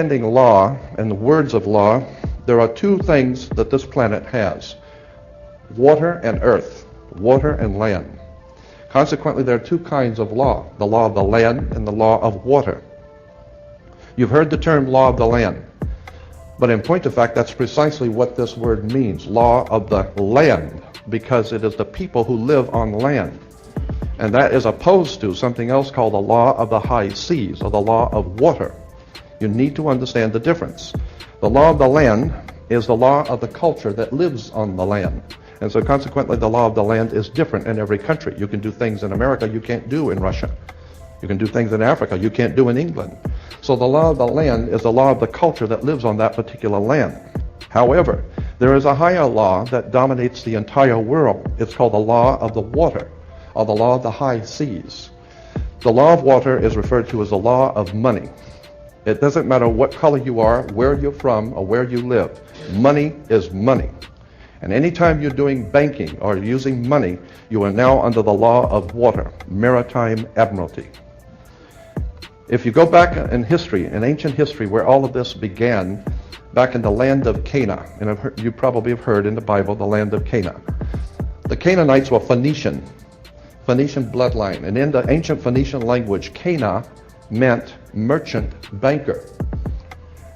understanding law and the words of law, there are two things that this planet has: water and earth, water and land. Consequently, there are two kinds of law: the law of the land and the law of water. You've heard the term law of the land, but in point of fact, that's precisely what this word means, law of the land, because it is the people who live on land. And that is opposed to something else called the law of the high seas, or the law of water. You need to understand the difference. The law of the land is the law of the culture that lives on the land. And so consequently, the law of the land is different in every country. You can do things in America you can't do in Russia. You can do things in Africa you can't do in England. So the law of the land is the law of the culture that lives on that particular land. However, there is a higher law that dominates the entire world. It's called the law of the water, or the law of the high seas. The law of water is referred to as the law of money. It doesn't matter what color you are, where you're from, or where you live. Money is money. And anytime you're doing banking or using money, you are now under the law of water, maritime admiralty. If you go back in history, in ancient history, where all of this began, back in the land of Canaan, and you probably have heard in the Bible, the land of Canaan. The Canaanites were Phoenician bloodline, and in the ancient Phoenician language, Canaan meant merchant banker.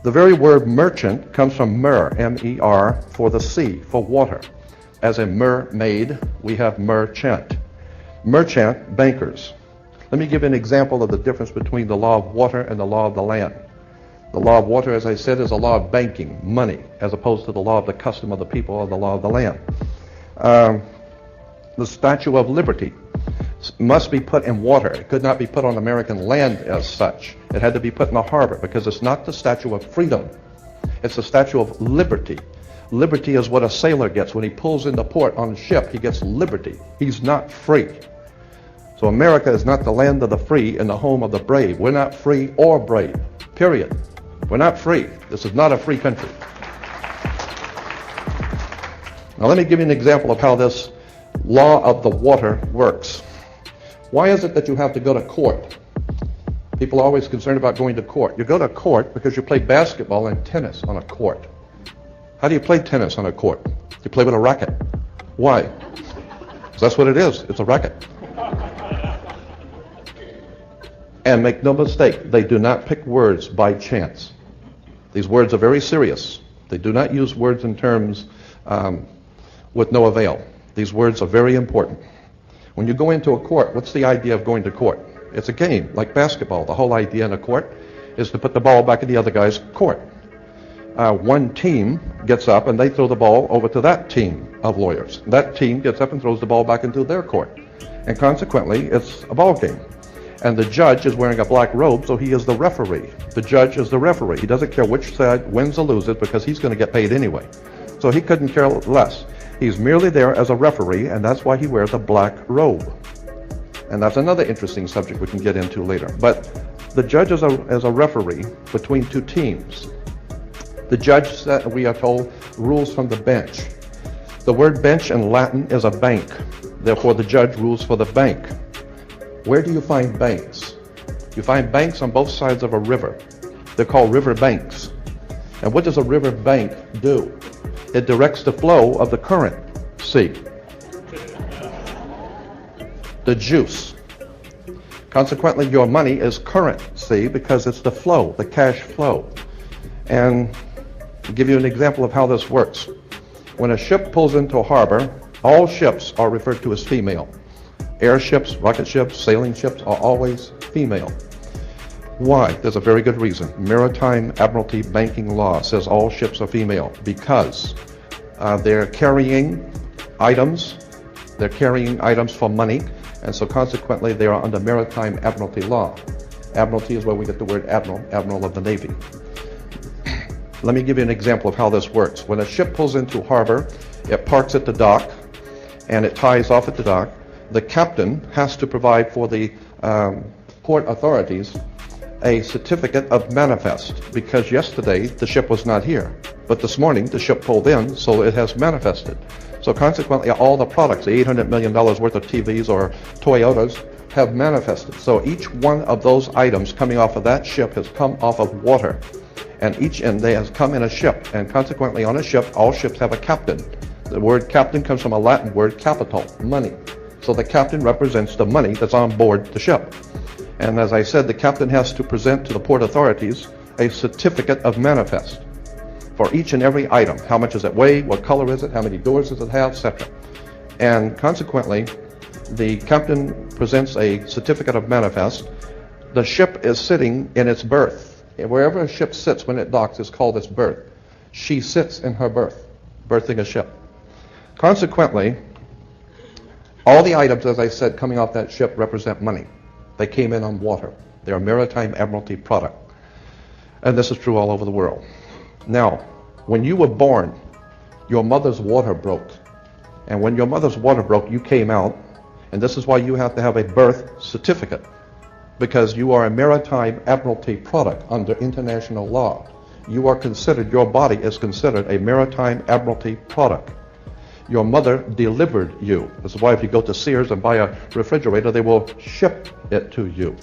The very word merchant comes from mer, M-E-R, for the sea, for water. As in mermaid, we have merchant. Merchant bankers. Let me give you an example of the difference between the law of water and the law of the land. The law of water, as I said, is a law of banking, money, as opposed to the law of the custom of the people or the law of the land. The Statue of Liberty must be put in water. It could not be put on American land as such. It had to be put in a harbor, because it's not the Statue of Freedom. It's the Statue of Liberty. Liberty is what a sailor gets when he pulls into port on a ship. He gets liberty. He's not free. So America is not the land of the free and the home of the brave. We're not free or brave, period. We're not free. This is not a free country. Now let me give you an example of how this law of the water works. Why is it that you have to go to court? People are always concerned about going to court. You go to court because you play basketball and tennis on a court. How do you play tennis on a court? You play with a racket. Why? Because that's what it is. It's a racket. And make no mistake, they do not pick words by chance. These words are very serious. They do not use words in terms with no avail. These words are very important. When you go into a court, what's the idea of going to court? It's a game, like basketball. The whole idea in a court is to put the ball back in the other guy's court. One team gets up and they throw the ball over to that team of lawyers. That team gets up and throws the ball back into their court. And consequently, it's a ball game. And the judge is wearing a black robe, so he is the referee. The judge is the referee. He doesn't care which side wins or loses, because he's going to get paid anyway. So he couldn't care less. He's merely there as a referee, and that's why he wears a black robe. And that's another interesting subject we can get into later. But the judge is a referee between two teams. The judge, we are told, rules from the bench. The word bench in Latin is a bank. Therefore, the judge rules for the bank. Where do you find banks? You find banks on both sides of a river. They're called river banks. And what does a river bank do? It directs the flow of the current. See? The juice. Consequently, your money is currency because it's the flow, the cash flow. And to give you an example of how this works. When a ship pulls into a harbor, all ships are referred to as female. Airships, rocket ships, sailing ships are always female. Why? There's a very good reason. Maritime Admiralty banking law says all ships are female because they're carrying items. They're carrying items for money, and so consequently they are under Maritime Admiralty law. Admiralty is where we get the word admiral of the Navy. Let me give you an example of how this works. When a ship pulls into harbor, it parks at the dock, and it ties off at the dock. The captain has to provide for the port authorities a certificate of manifest, because yesterday the ship was not here, but this morning the ship pulled in, so it has manifested. So consequently, all the products, the $800 million worth of TVs or Toyotas, have manifested. So each one of those items coming off of that ship has come off of water. and they has come in a ship, and consequently on a ship, all ships have a captain. The word captain comes from a Latin word capital, money. So the captain represents the money that's on board the ship. And as I said, the captain has to present to the port authorities a certificate of manifest for each and every item. How much does it weigh? What color is it? How many doors does it have? Etc. And consequently, the captain presents a certificate of manifest. The ship is sitting in its berth. Wherever a ship sits when it docks is called its berth. She sits in her berth, berthing a ship. Consequently, all the items, as I said, coming off that ship represent money. They came in on water. They're a maritime admiralty product. And this is true all over the world. Now, when you were born, your mother's water broke. And when your mother's water broke, you came out. And this is why you have to have a birth certificate, because you are a maritime admiralty product under international law. You are considered, your body is considered a maritime admiralty product. Your mother delivered you. This is why if you go to Sears and buy a refrigerator, they will ship it to you.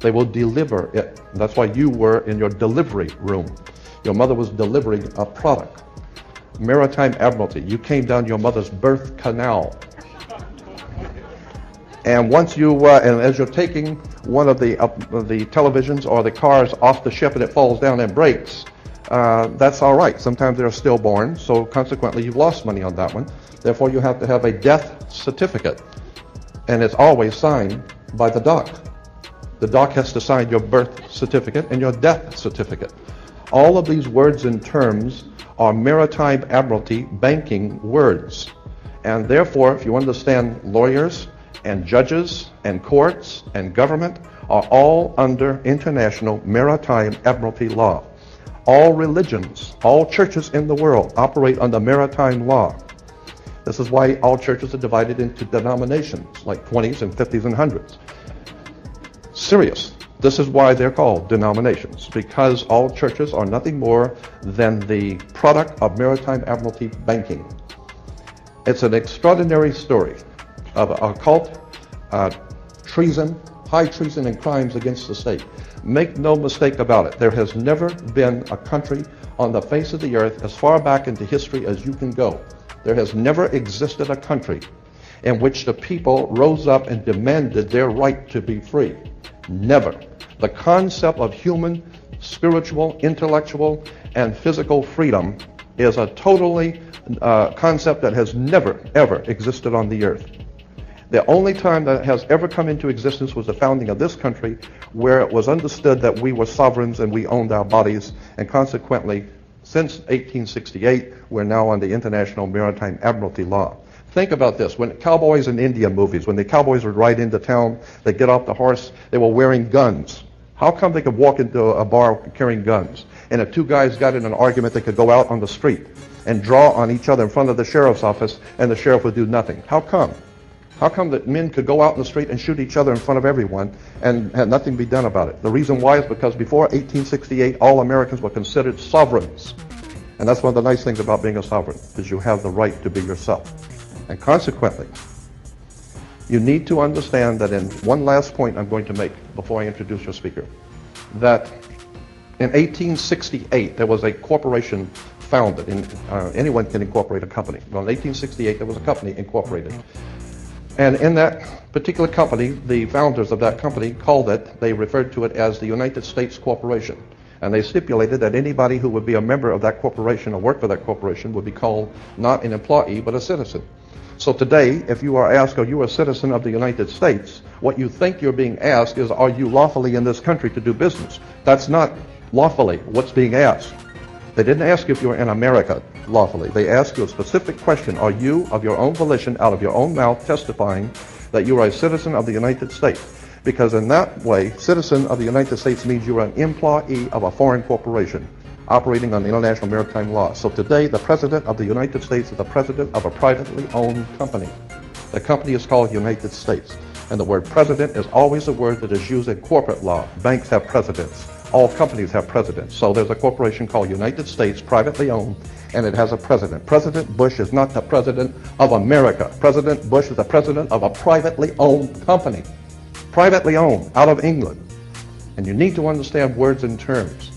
They will deliver it. And that's why you were in your delivery room. Your mother was delivering a product. Maritime admiralty. You came down your mother's birth canal. And once you, and as you're taking one of the televisions or the cars off the ship and it falls down and breaks, that's all right. Sometimes they're stillborn, so consequently you've lost money on that one. Therefore you have to have a death certificate, and it's always signed by the doc. The doc has to sign your birth certificate and your death certificate. All of these words and terms are maritime admiralty banking words, and therefore if you understand, lawyers and judges and courts and government are all under international maritime admiralty law. All religions, all churches in the world operate under maritime law. This is why all churches are divided into denominations, like 20s and 50s and 100s. Serious. This is why they're called denominations, because all churches are nothing more than the product of maritime admiralty banking. It's an extraordinary story of occult treason, high treason and crimes against the state. Make no mistake about it. There has never been a country on the face of the earth, as far back into history as you can go, there has never existed a country in which the people rose up and demanded their right to be free. Never. The concept of human, spiritual, intellectual, and physical freedom is a totally concept that has never, ever existed on the earth. The only time that has ever come into existence was the founding of this country, where it was understood that we were sovereigns and we owned our bodies, and consequently, since 1868, we're now under international maritime admiralty law. Think about this. When cowboys in Indian movies, when the cowboys would ride into town, they get off the horse, they were wearing guns. How come they could walk into a bar carrying guns? And if two guys got in an argument, they could go out on the street and draw on each other in front of the sheriff's office, and the sheriff would do nothing. How come? How come that men could go out in the street and shoot each other in front of everyone and had nothing be done about it? The reason why is because before 1868, all Americans were considered sovereigns. And that's one of the nice things about being a sovereign, is you have the right to be yourself. And consequently, you need to understand that, in one last point I'm going to make before I introduce your speaker, that in 1868 there was a corporation founded. Anyone can incorporate a company. Well, in 1868 there was a company incorporated. And in that particular company, the founders of that company called it, they referred to it as the United States Corporation. And they stipulated that anybody who would be a member of that corporation or work for that corporation would be called not an employee but a citizen. So today, if you are asked, are you a citizen of the United States, what you think you're being asked is, are you lawfully in this country to do business? That's not lawfully what's being asked. They didn't ask if you were in America lawfully. They asked you a specific question. Are you, of your own volition, out of your own mouth, testifying that you are a citizen of the United States? Because in that way, citizen of the United States means you are an employee of a foreign corporation operating on international maritime law. So today, the President of the United States is the President of a privately owned company. The company is called United States. And the word president is always a word that is used in corporate law. Banks have presidents. All companies have presidents. So there's a corporation called United States, privately owned, and it has a president. President Bush is not the president of America. President Bush is the president of a privately owned company. Privately owned, out of England. And you need to understand words and terms.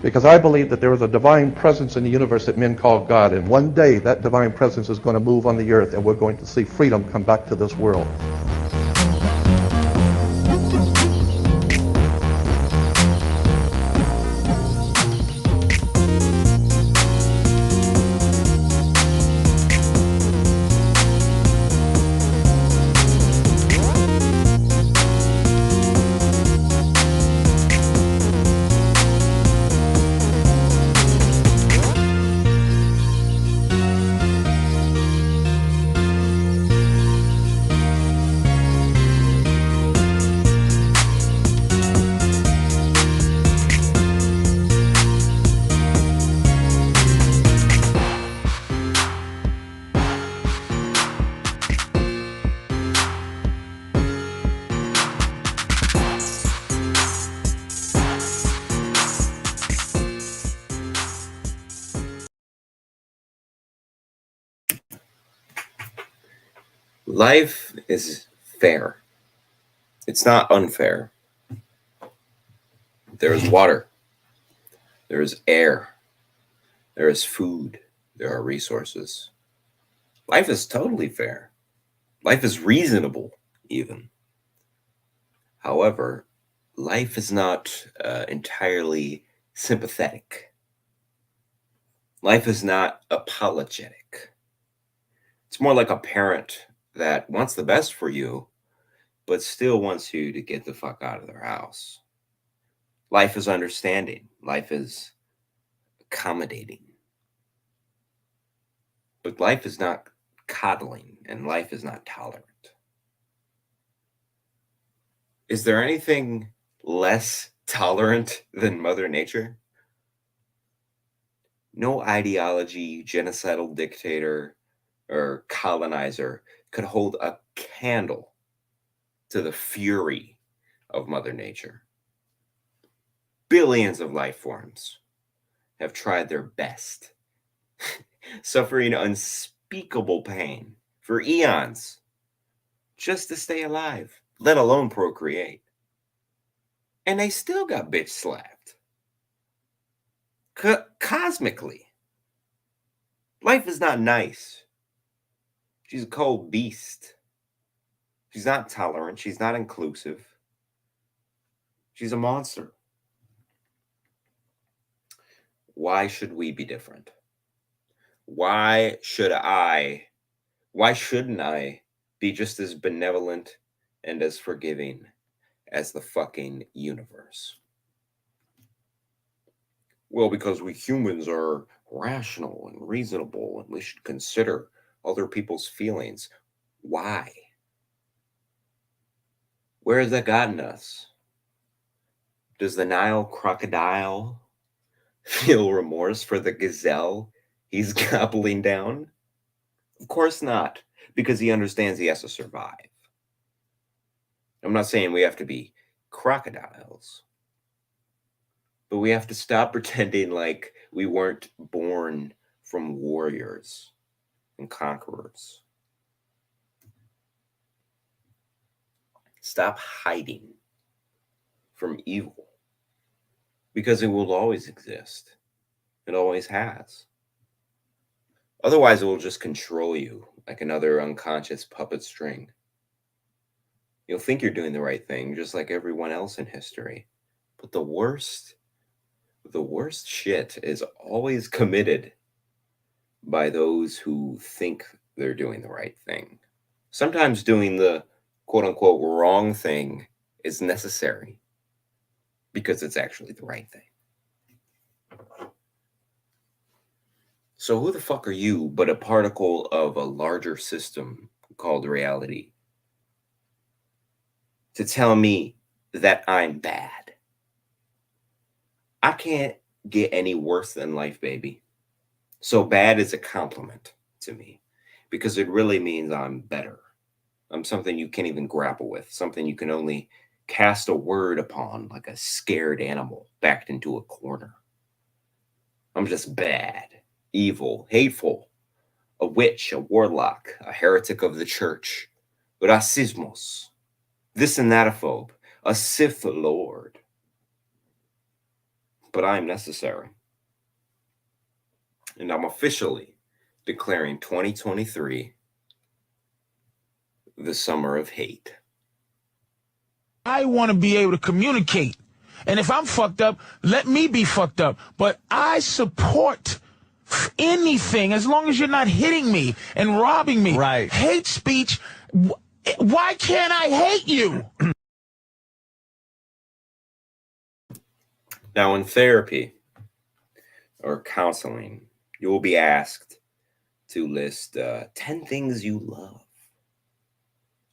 Because I believe that there is a divine presence in the universe that men call God, and one day that divine presence is going to move on the earth, and we're going to see freedom come back to this world. Life is fair. It's not unfair. There is water. There is air. There is food. There are resources. Life is totally fair. Life is reasonable, even. However, life is not entirely sympathetic. Life is not apologetic. It's more like a parent that wants the best for you, but still wants you to get the fuck out of their house. Life is understanding. Life is accommodating. But life is not coddling, and life is not tolerant. Is there anything less tolerant than Mother Nature? No ideology, genocidal dictator, or colonizer could hold a candle to the fury of Mother Nature. Billions of life forms have tried their best, suffering unspeakable pain for eons just to stay alive, let alone procreate. And they still got bitch slapped. Cosmically. Life is not nice. She's a cold beast. She's not tolerant. She's not inclusive. She's a monster. Why should we be different? Why shouldn't I be just as benevolent and as forgiving as the fucking universe? Well, because we humans are rational and reasonable and we should consider other people's feelings. Why? Where has that gotten us? Does the Nile crocodile feel remorse for the gazelle he's gobbling down? Of course not, because he understands he has to survive. I'm not saying we have to be crocodiles, but we have to stop pretending like we weren't born from warriors and conquerors. Stop hiding from evil, because it will always exist. It always has. Otherwise, it will just control you like another unconscious puppet string. You'll think you're doing the right thing, just like everyone else in history. But the worst shit is always committed by those who think they're doing the right thing. Sometimes doing the quote unquote wrong thing is necessary because it's actually the right thing. So who the fuck are you but a particle of a larger system called reality to tell me that I'm bad? I can't get any worse than life, baby. So bad is a compliment to me because it really means I'm better. I'm something you can't even grapple with, something you can only cast a word upon like a scared animal backed into a corner. I'm just bad, evil, hateful, a witch, a warlock, a heretic of the church, racismos, this and thatophobe, a Sith Lord. but I am necessary. And I'm officially declaring 2023 the summer of hate. I want to be able to communicate. And if I'm fucked up, let me be fucked up. But I support anything as long as you're not hitting me and robbing me. Right. Hate speech. Why can't I hate you? Now, in therapy or counseling, you will be asked to list 10 things you love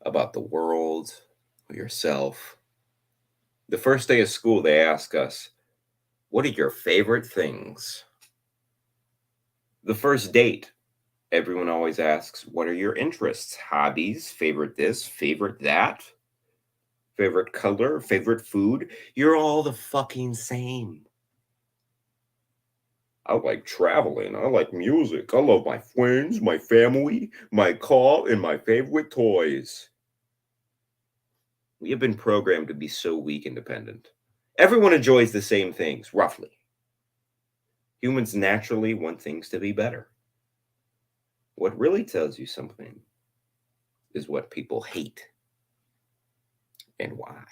about the world or yourself. The first day of school, they ask us, what are your favorite things? The first date, everyone always asks, what are your interests, hobbies, favorite this, favorite that, favorite color, favorite food? You're all the fucking same. I like traveling. I like music. I love my friends, my family, my car, and my favorite toys. We have been programmed to be so weak and dependent. Everyone enjoys the same things, roughly. Humans naturally want things to be better. What really tells you something is what people hate and why.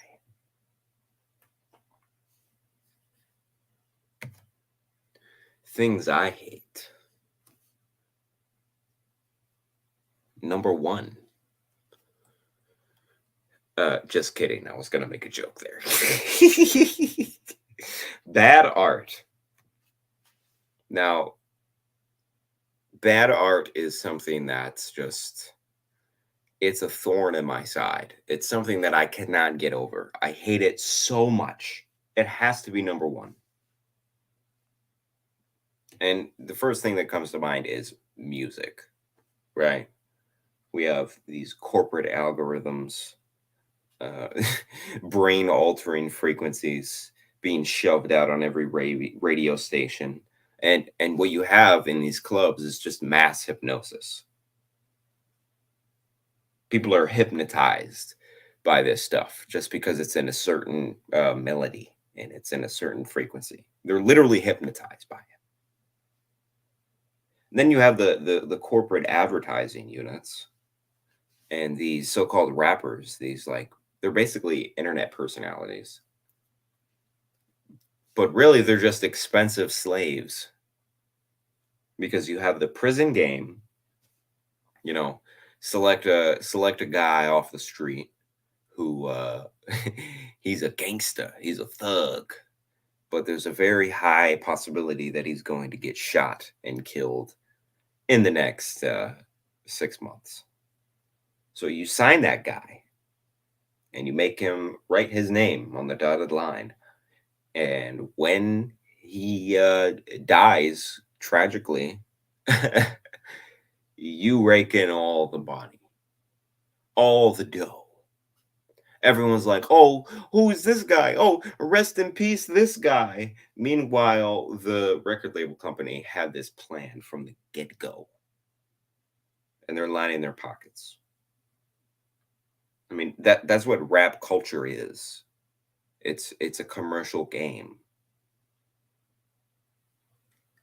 Things I hate. Number one. Just kidding. I was going to make a joke there. Bad art. Now, bad art is something that's just, it's a thorn in my side. It's something that I cannot get over. I hate it so much. It has to be number one. And the first thing that comes to mind is music, right? We have these corporate algorithms, brain altering frequencies being shoved out on every radio station. And what you have in these clubs is just mass hypnosis. People are hypnotized by this stuff just because it's in a certain melody and it's in a certain frequency. They're literally hypnotized by it. And then you have the corporate advertising units and these so-called rappers. These, like, they're basically internet personalities. But really, they're just expensive slaves. Because you have the prison game, you know, select a guy off the street who he's a gangster, he's a thug, but there's a very high possibility that he's going to get shot and killed in the next 6 months. So you sign that guy and you make him write his name on the dotted line. And when he dies tragically, you rake in all the money, all the dough. Everyone's like, oh, who is this guy? Oh, rest in peace, this guy. Meanwhile, the record label company had this plan from the get-go. And they're lining their pockets. I mean, that's what rap culture is. It's a commercial game.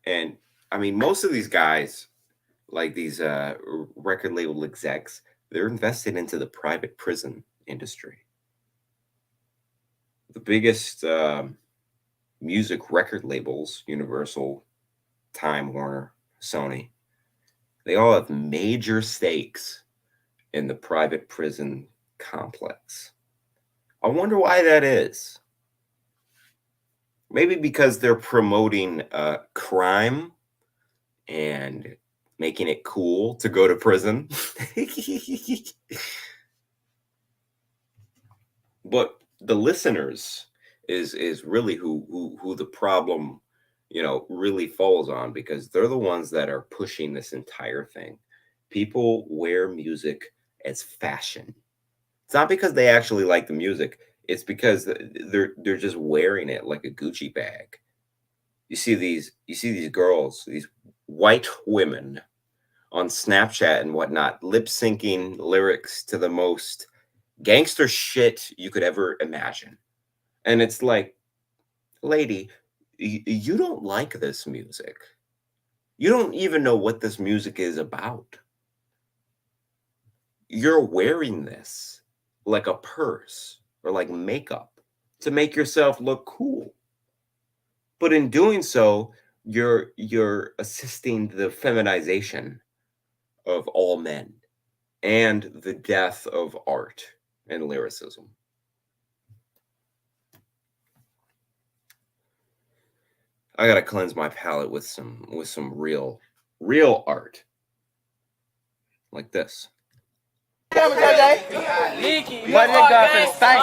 And I mean, most of these guys, like these record label execs, they're invested into the private prison industry. The biggest music record labels, Universal, Time Warner, Sony, they all have major stakes in the private prison complex. I wonder why that is. Maybe because they're promoting crime and making it cool to go to prison. But the listeners is really who the problem, really falls on, because they're the ones that are pushing this entire thing. People wear music as fashion. It's not because they actually like the music. It's because they're just wearing it like a Gucci bag. You see these girls, these white women on Snapchat and whatnot, lip syncing lyrics to the most gangster shit you could ever imagine. And it's like, lady, you don't like this music. You don't even know what this music is about. You're wearing this like a purse or like makeup to make yourself look cool. But in doing so, you're assisting the feminization of all men and the death of art and lyricism. I gotta cleanse my palate with some real art like this. What they got for stank?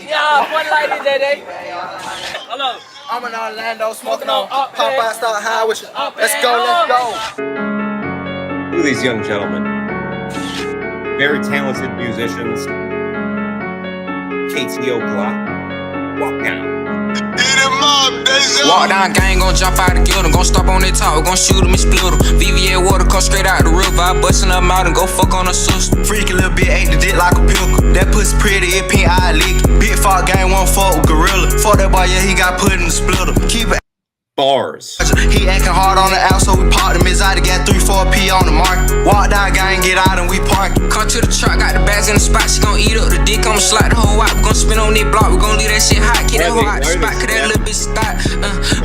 Yeah, one light is that Hello. I'm in Orlando smoking on Popeye style high with you. Let's go. Look at these young gentlemen. Very talented musicians. KTO Glock. Walk down. Walk down, gang, gon' jump out together. Gon' stop on that top, gon' shoot him and split him. VVA water come straight out the river. I bustin' them out and go fuck on her sister. Freaky little bit, ate the dick like a pickle. That pussy pretty, it pink, I lick it. Big fuck gang, won't fuck with gorilla. Fuck that boy, yeah, he got put in the splitter. Keep it. Bars. He acting hard on the out, so we parked him. His eye got 3-4P on the market. Walk down, gang, get out and we park. Come to the truck, got the bags in the spot. She gon' eat up the dick, I'ma slide the whole out. We gon' spin on that block, we gon' leave that shit hot. Get that hoe out the spot, cause that little bitch stop.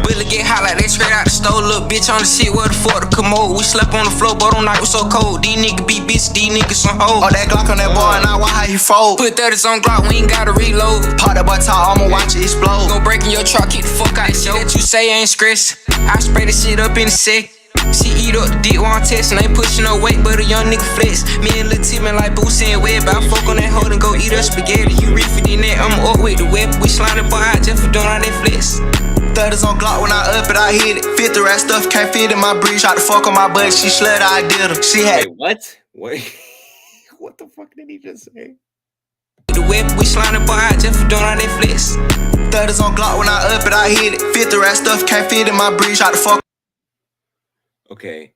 Really get hot like that straight out the stove. Little bitch on the shit, where the fuck the commode. We slept on the floor, but on night was so cold. These niggas be bitch, these niggas some hoes. Oh, that Glock on that boy, and I watch how he fold. Put 30s on Glock, we ain't gotta reload. Pop that boy top, I'ma watch it explode. Go break in your truck, keep the fuck out. Shit that you say ain't scratch. I spray the shit up in a sec. She eat up the dick while I'm testing. Ain't pushing no weight, but a young nigga flex. Me and Lil Timmy like Boosie and Webb. I fuck on that hoe and go eat her spaghetti. You reef it in that, I'm up with the whip. We slide the boy out just for doing all that flex. 30s on Glock, when I up it, I hit it. 50 rat stuff can't fit in my breeze. Tried to fuck on my butt, she slid, I did her. She had. Wait, what? What the fuck did he just say? The whip, we slide the boy out just for doing all that flex. 30s on Glock, when I up it, I hit it. 50 rat stuff can't fit in my breeze. Tried to fuck. Okay,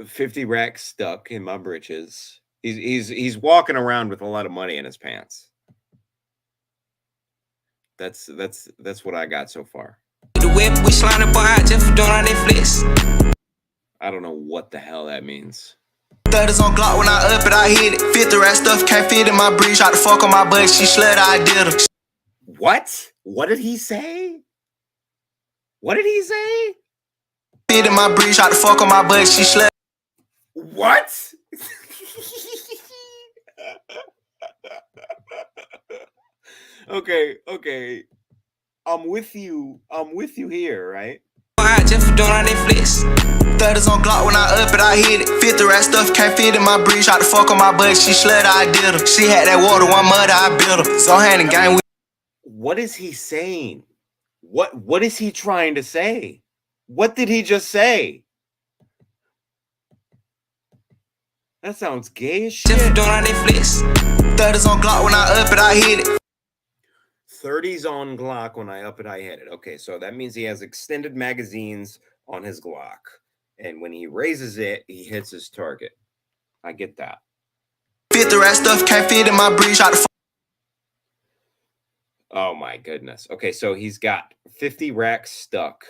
50 racks stuck in my britches. He's walking around with a lot of money in his pants. That's what I got so far. The whip, we slide the boy out just for doing all that flex. I don't know what the hell that means. 30s on Glock, when I up it, I hit it. 50 rat stuff can't fit in my breeze. Tried to fuck on my butt, she slid, I did her. What? What did he say? What did he say? Fit in my breeze, tried to fuck on my butt, she slid. What? Okay. I'm with you here, right? Just for doing all that flex. 30s on Glock, when I up it, I hit it. 50 rat stuff can't fit in my breeze. Tried to fuck on my butt, she slid, I did her. She had that water, one mud, I built her. So hand and gang. What is he saying? What is he trying to say? What did he just say? That sounds gay as shit. Just for doing all that flex. 30s on Glock, when I up it, I hit it. 30s on Glock, when I up it, I hit it. Okay, so that means he has extended magazines on his Glock. And when he raises it, he hits his target. I get that. 50 rat stuff can't fit in my breeze. Oh my goodness. Okay, so he's got 50 racks stuck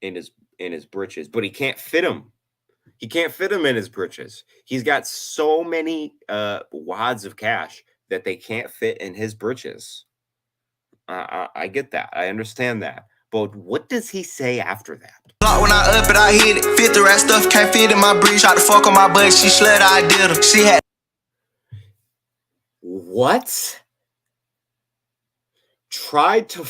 in his britches, but he can't fit them. He can't fit them in his britches. He's got so many wads of cash that they can't fit in his britches. I get that. I understand that. But what does he say after that? When I up it, I hit it. 50 rat stuff can't fit in my breeze. Tried to fuck on my butt, she slid, I did her. She had. What? Tried to.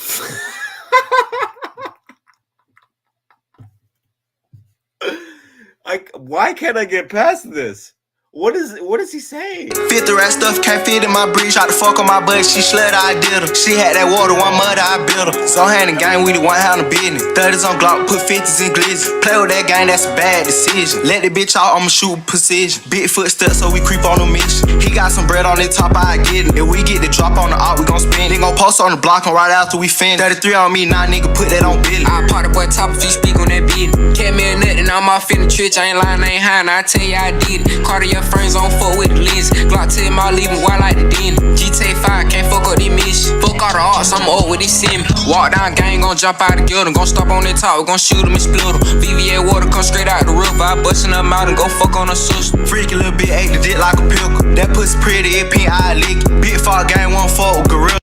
Why can't I get past this? What is he saying? 50 rat stuff can't fit in my breeze. Tried to fuck on my butt, she slid, I did her. She had that water, one mud, I built her. So hand and gang, we the one hand of business. 30s on Glock, put 50s in glizzy. Play with that gang, that's a bad decision. Let the bitch out, I'ma shoot precision. Big footsteps, so we creep on the mission. He got some bread on the top, I get it. If we get the drop on the op, we gon' spend it. Gon' post on the block and right after we finish. 33 on me, nah nigga, put that on Billy. I part the boy top if you speak on that beat. Can't me a nut and I'm off in the trench. I ain't lying, I ain't hiding, I tell you I did it. Carter your got frames, I don't fuck with the lens. Glock 10, I leave him wild like the den. GTA 5, can't fuck up these missions. Fuck all the arts, I'm up with this sim. Walk down, gang, gon' jump out the guild. Gon' stop on that top, we gon' shoot him and split him. VVA water come straight out the river. I bustin' them out and go fuck on a sister. Freaky little bit, ate the dick like a pickle. That pussy pretty, it pink, I lick it. Big fall gang, won't fuck with gorilla.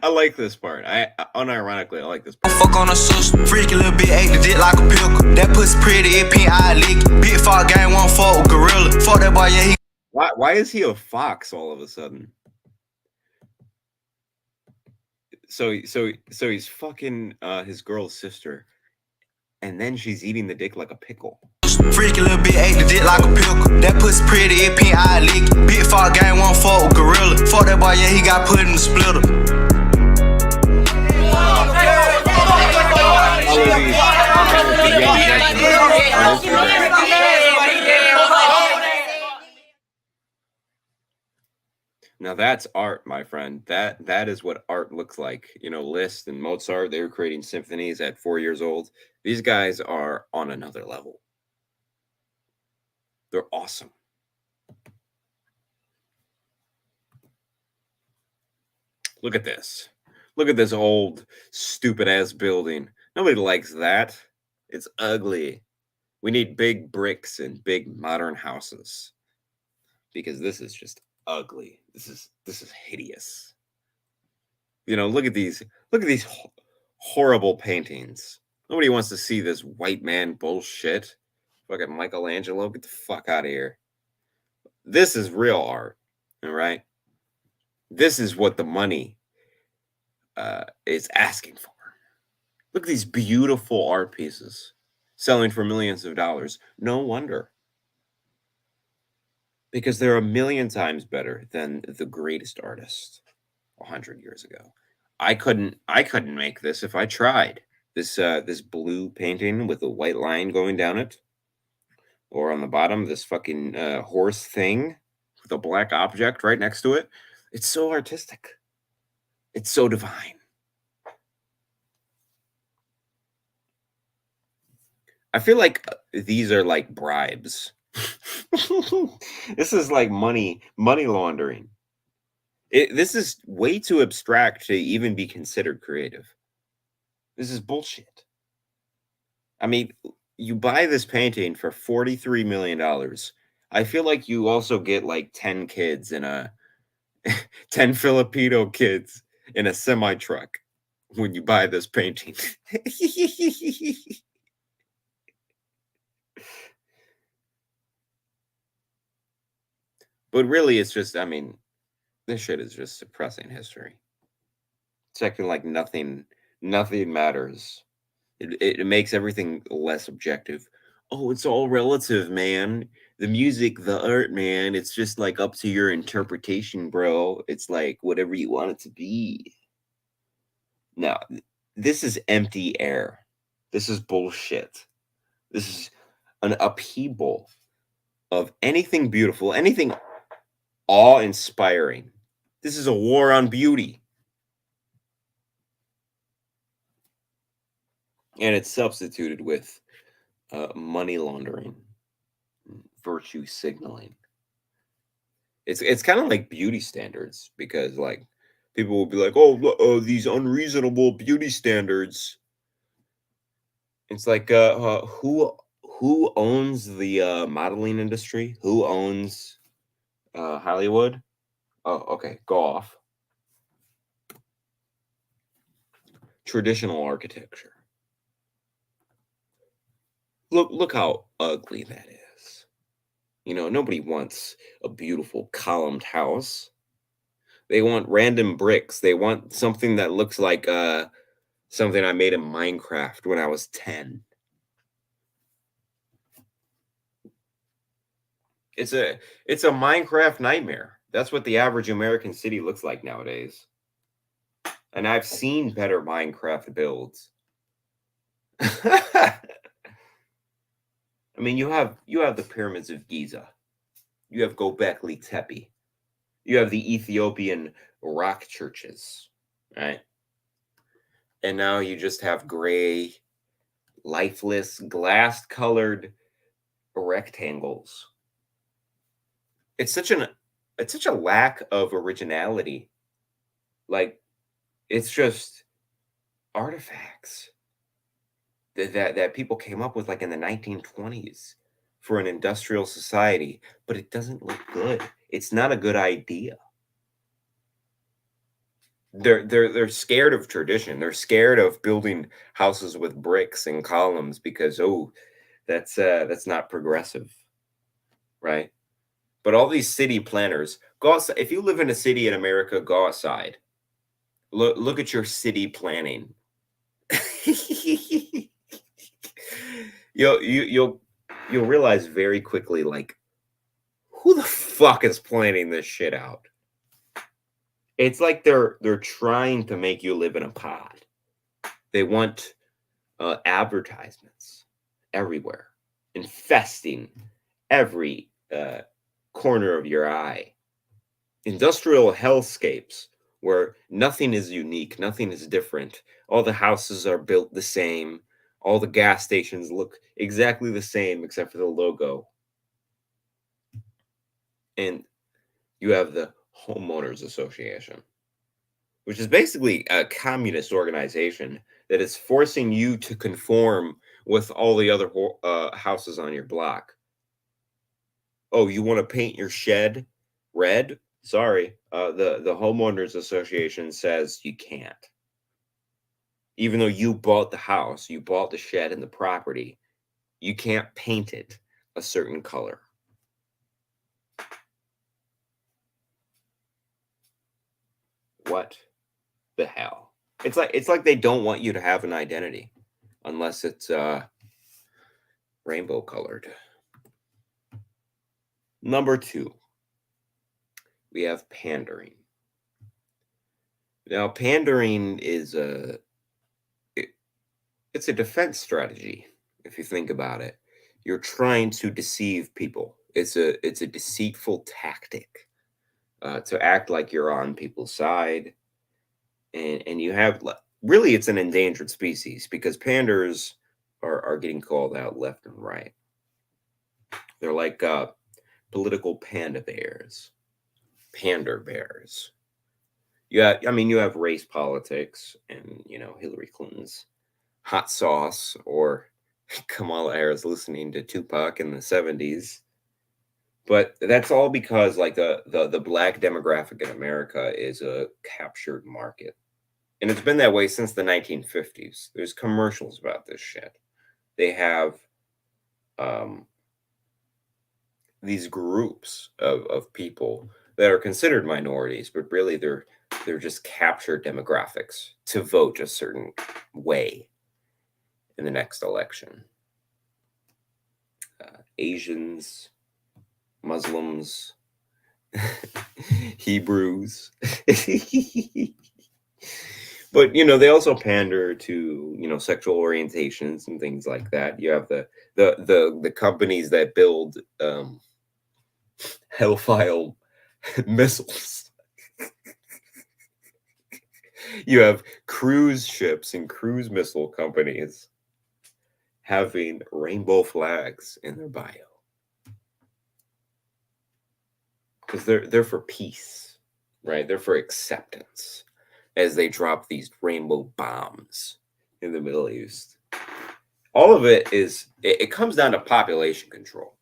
I like this part. I unironically, I like this part. Fuck on a sister. Freaky little bit, ate the dick like a pickle. That pussy pretty, it pink, I lick it. Big fall gang, won't fuck with gorilla. Fuck that boy, yeah, he. Why is he a fox all of a sudden? So he's fucking his girl's sister, and then she's eating the dick like a pickle. Freaky little bit, ate the dick like a pickle. That pussy pretty, it pink, I lick it. Big fall gang, won't fuck with gorilla. Fuck that boy, yeah, he got put in the splitter. Now that's art, my friend. That is what art looks like. You know, Liszt and Mozart, they were creating symphonies at 4 years old. These guys are on another level. They're awesome. Look at this. Look at this old, stupid-ass building. Nobody likes that. It's ugly. We need big bricks and big modern houses. Because this is just ugly. This is hideous. You know, look at these horrible paintings. Nobody wants to see this white man bullshit. Fucking Michelangelo, get the fuck out of here. This is real art, all right? This is what the money is asking for. Look at these beautiful art pieces selling for millions of dollars. No wonder. Because they're a million times better than the greatest artist 100 years ago. I couldn't make this if I tried. This blue painting with a white line going down it. Or on the bottom, this fucking horse thing with a black object right next to it. It's so artistic. It's so divine. I feel like these are like bribes. This is like money laundering. This is way too abstract to even be considered creative. This is bullshit. I mean, you buy this painting for $43 million. I feel like you also get like 10 kids in a 10 Filipino kids in a semi truck when you buy this painting. But really, it's just, I mean, this shit is just suppressing history. It's acting like nothing matters. It makes everything less objective. Oh, it's all relative, man. The music, the art, man. It's just like up to your interpretation, bro. It's like whatever you want it to be. No, this is empty air. This is bullshit. This is an upheaval of anything beautiful, anything awe-inspiring. This is a war on beauty. And it's substituted with money laundering, virtue signaling. It's kind of like beauty standards, because like people will be like, oh, these unreasonable beauty standards. It's like who owns the modeling industry? Who owns Hollywood? Oh, okay, go off. Traditional architecture. Look how ugly that is. You know, nobody wants a beautiful columned house. They want random bricks. They want something that looks like something I made in Minecraft when I was 10. It's a Minecraft nightmare. That's what the average American city looks like nowadays. And I've seen better Minecraft builds. I mean, you have the pyramids of Giza. You have Göbekli Tepe. You have the Ethiopian rock churches, right? And now you just have gray, lifeless, glass-colored rectangles. It's such a lack of originality. Like, it's just artifacts that people came up with like in the 1920s for an industrial society, but it doesn't look good. It's not a good idea. They're scared of tradition. They're scared of building houses with bricks and columns because that's not progressive, right? But all these city planners, go outside. If you live in a city in America, go outside. Look at your city planning. You'll realize very quickly, like, who the fuck is planning this shit out? It's like they're trying to make you live in a pod. They want advertisements everywhere, infesting every corner of your eye. Industrial hellscapes where nothing is unique, nothing is different. All the houses are built the same. All the gas stations look exactly the same except for the logo. And you have the Homeowners Association, which is basically a communist organization that is forcing you to conform with all the other houses on your block. Oh, you want to paint your shed red? Sorry, the Homeowners Association says you can't. Even though you bought the house, you bought the shed and the property, you can't paint it a certain color. What the hell? It's like they don't want you to have an identity unless it's rainbow colored. Number 2, we have pandering. Now, pandering is it's a defense strategy. If you think about it, you're trying to deceive people. It's a deceitful tactic to act like you're on people's side, and you have really, it's an endangered species because panders are getting called out left and right. They're like political panda bears, pander bears. You have race politics, and Hillary Clinton's hot sauce, or Kamala Harris listening to Tupac in the 70s. But that's all because like the black demographic in America is a captured market. And it's been that way since the 1950s. There's commercials about this shit. They have these groups of people that are considered minorities, but really they're just captured demographics to vote a certain way in the next election. Asians, Muslims, Hebrews. But they also pander to sexual orientations and things like that. You have the companies that build hellfire missiles. You have cruise ships and cruise missile companies having rainbow flags in their bio because they're for peace, right? They're for acceptance as they drop these rainbow bombs in the Middle East. All of it comes down to population control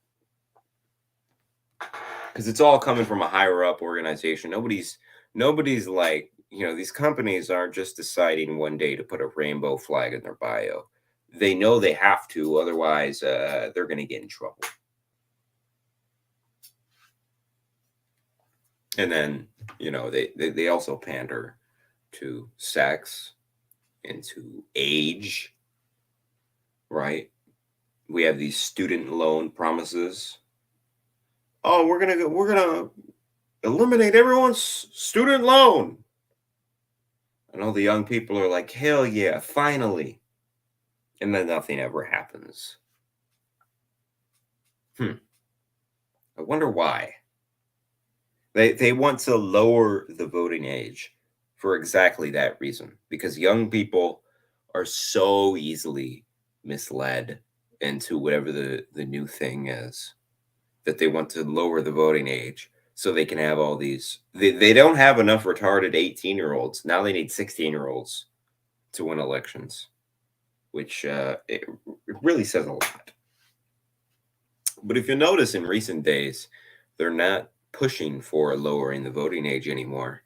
because it's all coming from a higher up organization. Nobody's like, these companies aren't just deciding one day to put a rainbow flag in their bio. They know they have to, otherwise they're going to get in trouble. And then, they also pander to sex and to age, right? We have these student loan promises. Oh, we're gonna eliminate everyone's student loan. And all the young people are like, hell yeah, finally. And then nothing ever happens. I wonder why. They want to lower the voting age for exactly that reason. Because young people are so easily misled into whatever the new thing is, that they want to lower the voting age so they can have all these. They don't have enough retarded 18-year-olds. Now they need 16-year-olds to win elections, which it really says a lot. But if you notice in recent days, they're not pushing for lowering the voting age anymore.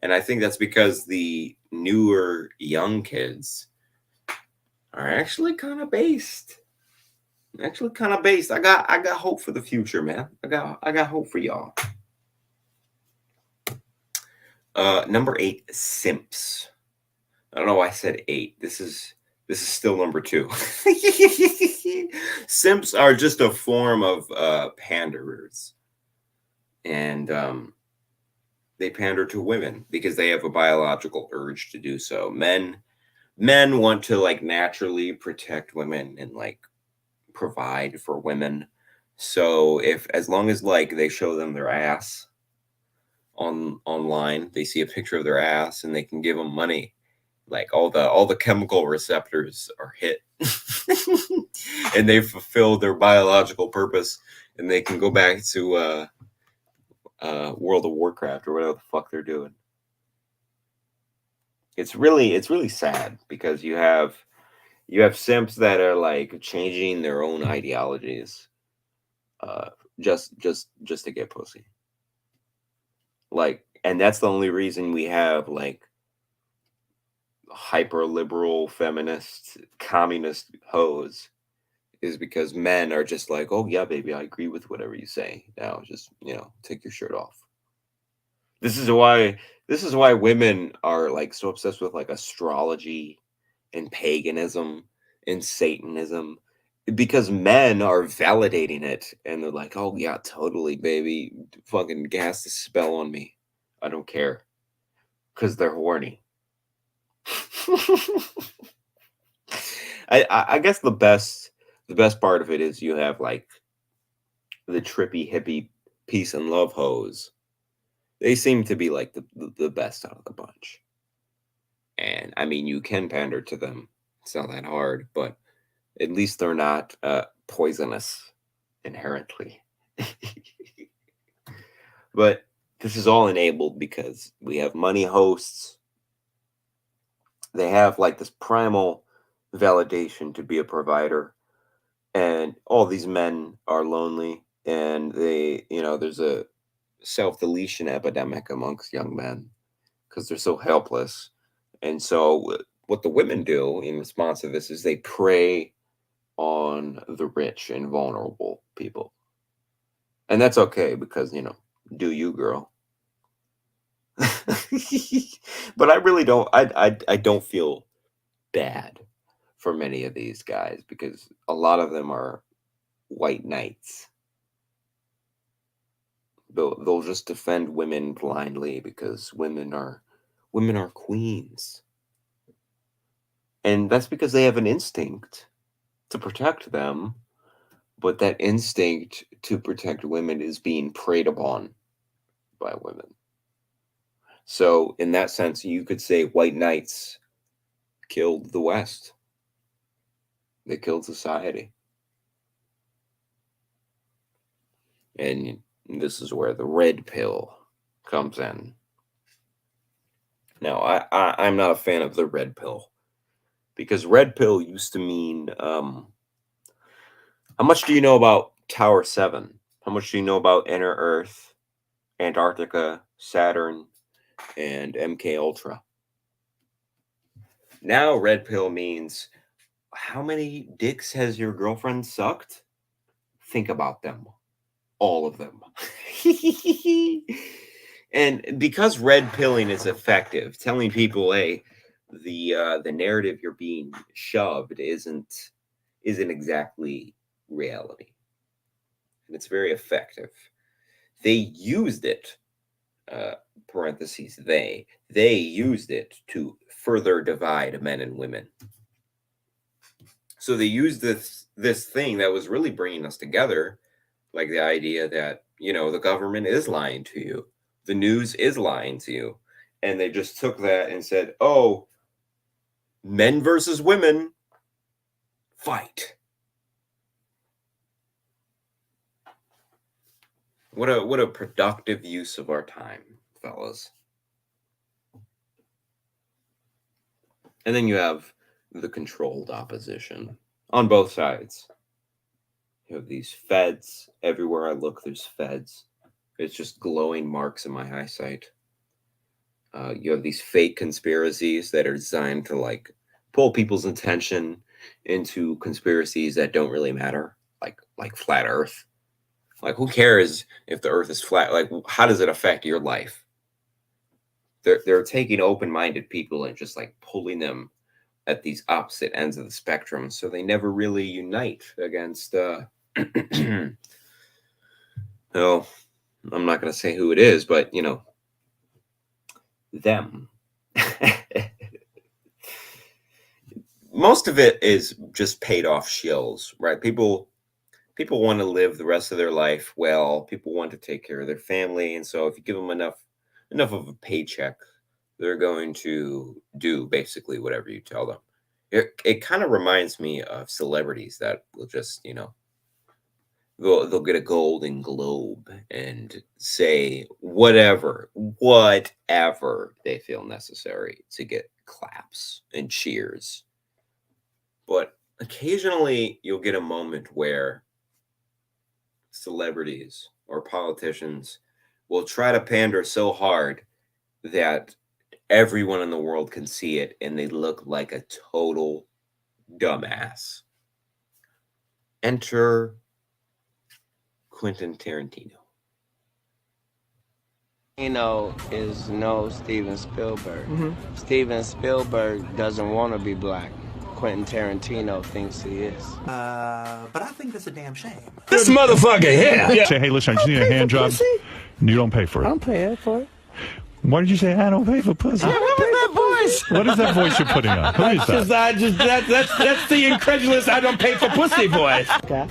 And I think that's because the newer young kids are actually kind of based. I got hope for the future, man. I got hope for y'all. Number 8, simps. I don't know why I said 8. This is still number 2. Simps are just a form of panderers. And they pander to women because they have a biological urge to do so. Men want to like naturally protect women and like provide for women. So as long as like they show them their ass online, they see a picture of their ass and they can give them money, like all the chemical receptors are hit and they fulfill their biological purpose, and they can go back to World of Warcraft or whatever the fuck they're doing. It's really sad because you have simps that are like changing their own ideologies just to get pussy. Like, and that's the only reason we have like hyper liberal feminist communist hoes, is because men are just like, oh yeah, baby, I agree with whatever you say. Now just, take your shirt off. This is why women are like so obsessed with like astrology and paganism and Satanism, because men are validating it and they're like, oh yeah, totally, baby, fucking cast a spell on me. I don't care. Because they're horny. I guess the best part of it is you have like the trippy hippie peace and love hoes. They seem to be like the best out of the bunch. And I mean, you can pander to them. It's not that hard, but at least they're not poisonous inherently. But this is all enabled because we have money hosts. They have like this primal validation to be a provider, and all these men are lonely, and they, there's a self-deletion epidemic amongst young men because they're so helpless. And so what the women do in response to this is they prey on the rich and vulnerable people. And that's okay because, do you, girl. But I really don't, I don't feel bad for many of these guys because a lot of them are white knights. They'll just defend women blindly because women are queens. And that's because they have an instinct to protect them, but that instinct to protect women is being preyed upon by women. So in that sense, you could say white knights killed the West. They killed society. And this is where the red pill comes in. Now, I'm not a fan of the red pill, because red pill used to mean, how much do you know about Tower 7? How much do you know about Inner Earth, Antarctica, Saturn, and MK Ultra? Now red pill means, how many dicks has your girlfriend sucked? Think about them. All of them. And because red pilling is effective, telling people, hey, the narrative you're being shoved isn't exactly reality. And it's very effective. They used it, parentheses, they used it to further divide men and women. So they used this thing that was really bringing us together, like the idea that, the government is lying to you. The news is lying to you. And they just took that and said, oh, men versus women, fight. What a productive use of our time, fellas. And then you have the controlled opposition on both sides. You have these feds. Everywhere I look, there's feds. It's just glowing marks in my eyesight. You have these fake conspiracies that are designed to like pull people's attention into conspiracies that don't really matter, like flat Earth. Like, who cares if the Earth is flat? Like, how does it affect your life? They're taking open-minded people and just like pulling them at these opposite ends of the spectrum, so they never really unite against. No, I'm not going to say who it is, but you know, them. Most of it is just paid off shills, right? People want to live the rest of their life well. People want to take care of their family, and so if you give them enough of a paycheck, they're going to do basically whatever you tell them. It kind of reminds me of celebrities that will just, you know, they'll get a Golden Globe and say whatever they feel necessary to get claps and cheers. But occasionally you'll get a moment where celebrities or politicians will try to pander so hard that everyone in the world can see it and they look like a total dumbass. Enter Quentin Tarantino. Is no Steven Spielberg. Steven Spielberg doesn't want to be black. Quentin Tarantino thinks he is. But I think that's a damn shame. This motherfucker here. Say, hey, listen, I just need a hand job. And you don't pay for it. I don't pay for it. Why did you say I don't pay for pussy? What was that voice? What is that voice you're putting on? Who is that? That's the incredulous I don't pay for pussy voice. Okay.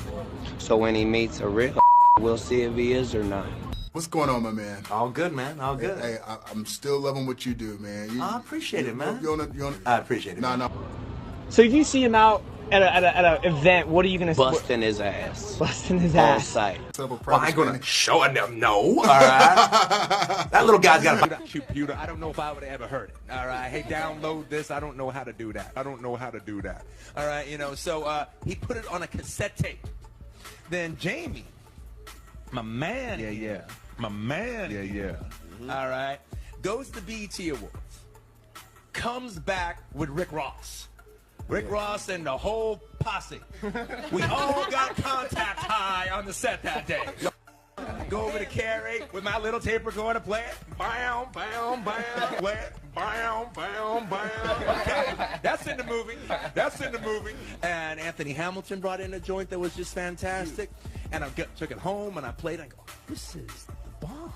So when he meets a real, we'll see if he is or not. What's going on, my man? All good, man. All good. Hey, I'm still loving what you do, man. I appreciate it, man. You I appreciate it. No. So if you see him out at an event, what are you gonna Busting his ass. Busting his On ass. sight. Well, I ain't gonna show him. No. All right. That little guy's got a computer. I don't know if I would have ever heard it. All right. Hey, download this. I don't know how to do that. All right. You know, so he put it on a cassette tape. Then Jamie, my man. My man. All right. Goes to BET Awards. Comes back with Rick Ross. Rick Ross and the whole posse. We all got contact high on the set that day. Go over to Carrie with my little tape recorder, play it. Bam, bam, bam. Play it. Bam, bam, bam. Okay. That's in the movie. And Anthony Hamilton brought in a joint that was just fantastic. And I took it home and I played it. I go, this is the bomb.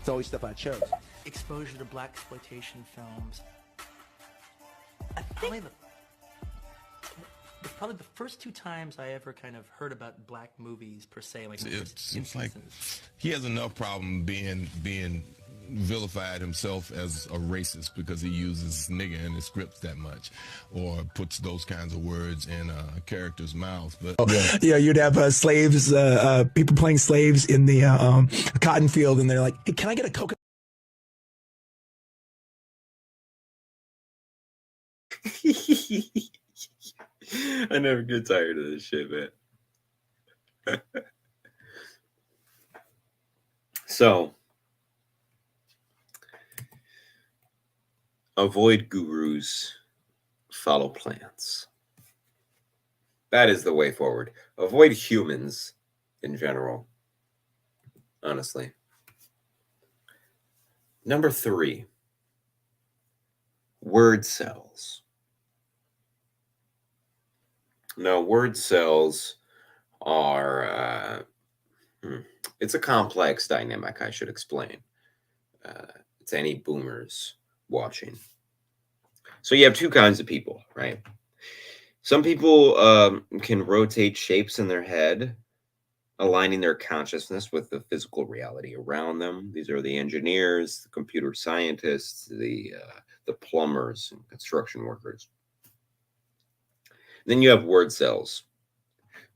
It's always stuff I chose. exposure to black exploitation films. Probably the first two times I ever kind of heard about black movies per se. Like it's like he has enough problem being vilified himself as a racist because he uses nigger in his scripts that much, or puts those kinds of words in a character's mouth. But yeah, you'd have slaves, people playing slaves in the cotton field, and they're like, "Hey, can I get a coconut?" I never get tired of this shit, man. So, avoid gurus, follow plants. That is the way forward. Avoid humans in general, honestly. Number 3, word cells. Now, word cells are, it's a complex dynamic, I should explain. It's any boomers watching. So you have two kinds of people, right? Some people can rotate shapes in their head, aligning their consciousness with the physical reality around them. These are the engineers, the computer scientists, the plumbers and construction workers. Then you have word cells.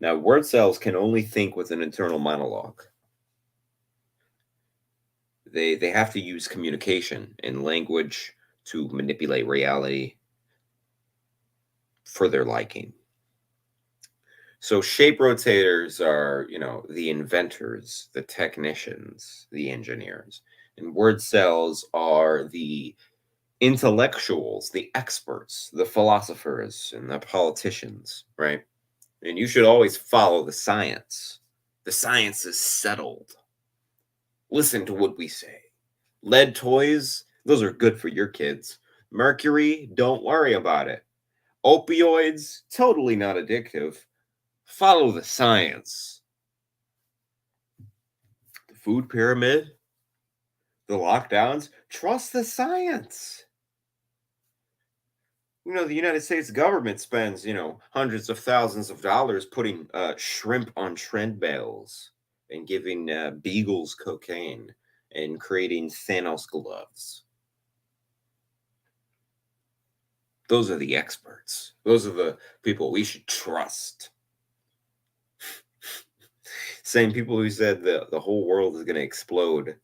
Now, word cells can only think with an internal monologue. They have to use communication and language to manipulate reality for their liking. So shape rotators are, the inventors, the technicians, the engineers. And word cells are the intellectuals, the experts, the philosophers, and the politicians, right? And you should always follow the science. The science is settled. Listen to what we say. Lead toys, those are good for your kids. Mercury, don't worry about it. Opioids, totally not addictive. Follow the science. The food pyramid, the lockdowns, trust the science. The United States government spends, hundreds of thousands of dollars putting shrimp on trend bales and giving beagles cocaine and creating Thanos gloves. Those are the experts. Those are the people we should trust. Same people who said the whole world is going to explode.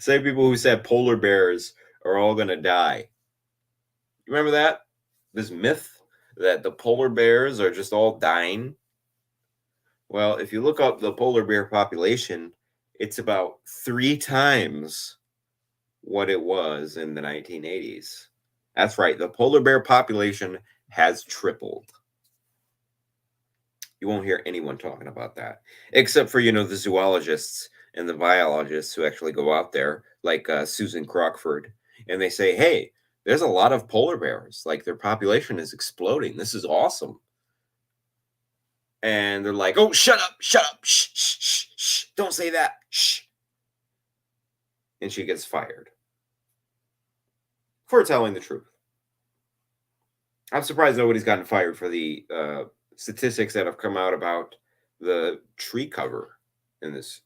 Same people who said polar bears are all going to die. You remember that? This myth that the polar bears are just all dying? Well, if you look up the polar bear population, it's about 3 times what it was in the 1980s. That's right. The polar bear population has tripled. You won't hear anyone talking about that, except for, the zoologists and the biologists who actually go out there, like Susan Crockford, and they say, hey, there's a lot of polar bears. Like, their population is exploding. This is awesome. And they're like, oh, shut up, shh, shh, shh, shh, don't say that, shh. And she gets fired for telling the truth. I'm surprised nobody's gotten fired for the statistics that have come out about the tree cover in this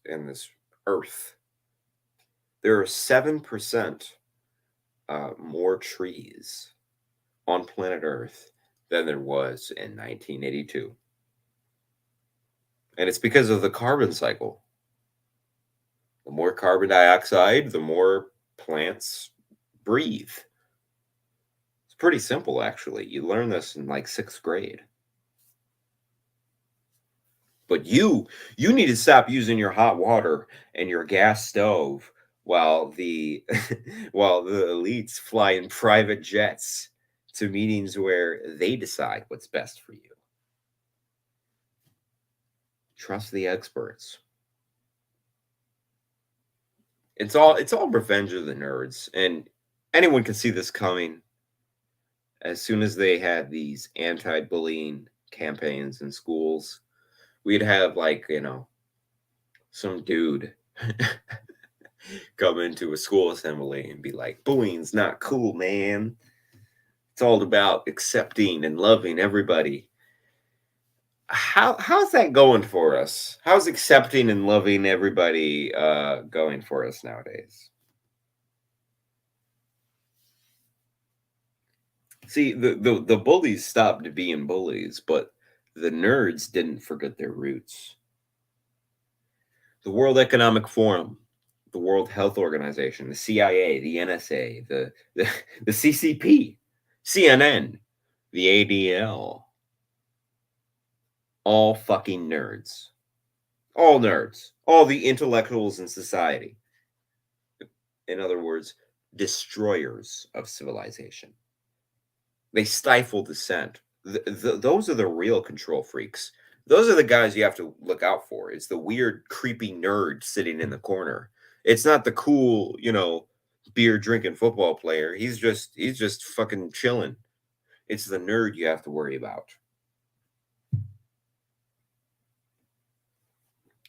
earth. There are 7% more trees on planet Earth than there was in 1982. And it's because of the carbon cycle. The more carbon dioxide, the more plants breathe. It's pretty simple, actually. You learn this in like 6th grade. But you need to stop using your hot water and your gas stove while the elites fly in private jets to meetings where they decide what's best for you. Trust the experts. It's all revenge of the nerds, and anyone can see this coming. As soon as they had these anti-bullying campaigns in schools, we'd have some dude come into a school assembly and be like, bullying's not cool, man. It's all about accepting and loving everybody. How's that going for us? How's accepting and loving everybody going for us nowadays? See, the bullies stopped being bullies, but the nerds didn't forget their roots. The World Economic Forum, the World Health Organization, the CIA, the NSA, the CCP, CNN, the ADL. All fucking nerds. All nerds. All the intellectuals in society. In other words, destroyers of civilization. They stifle dissent. Those are the real control freaks. Those are the guys you have to look out for. It's the weird, creepy nerd sitting in the corner. It's not the cool, beer drinking football player. He's just fucking chilling. It's the nerd you have to worry about.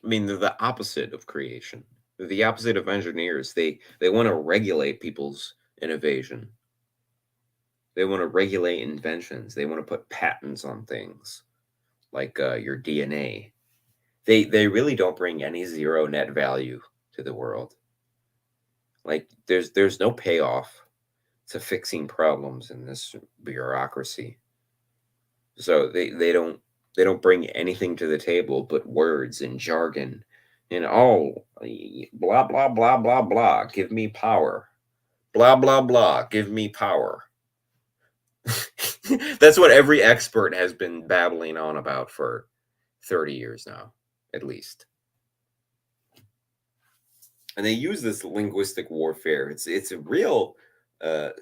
I mean, they're the opposite of creation. They're the opposite of engineers. They want to regulate people's innovation. They want to regulate inventions. They want to put patents on things like your DNA. They really don't bring any zero net value to the world. Like there's no payoff to fixing problems in this bureaucracy. So they don't bring anything to the table but words and jargon and blah blah blah blah blah. Give me power. Blah blah blah. Give me power. That's what every expert has been babbling on about for 30 years now, at least. And they use this linguistic warfare. It's a real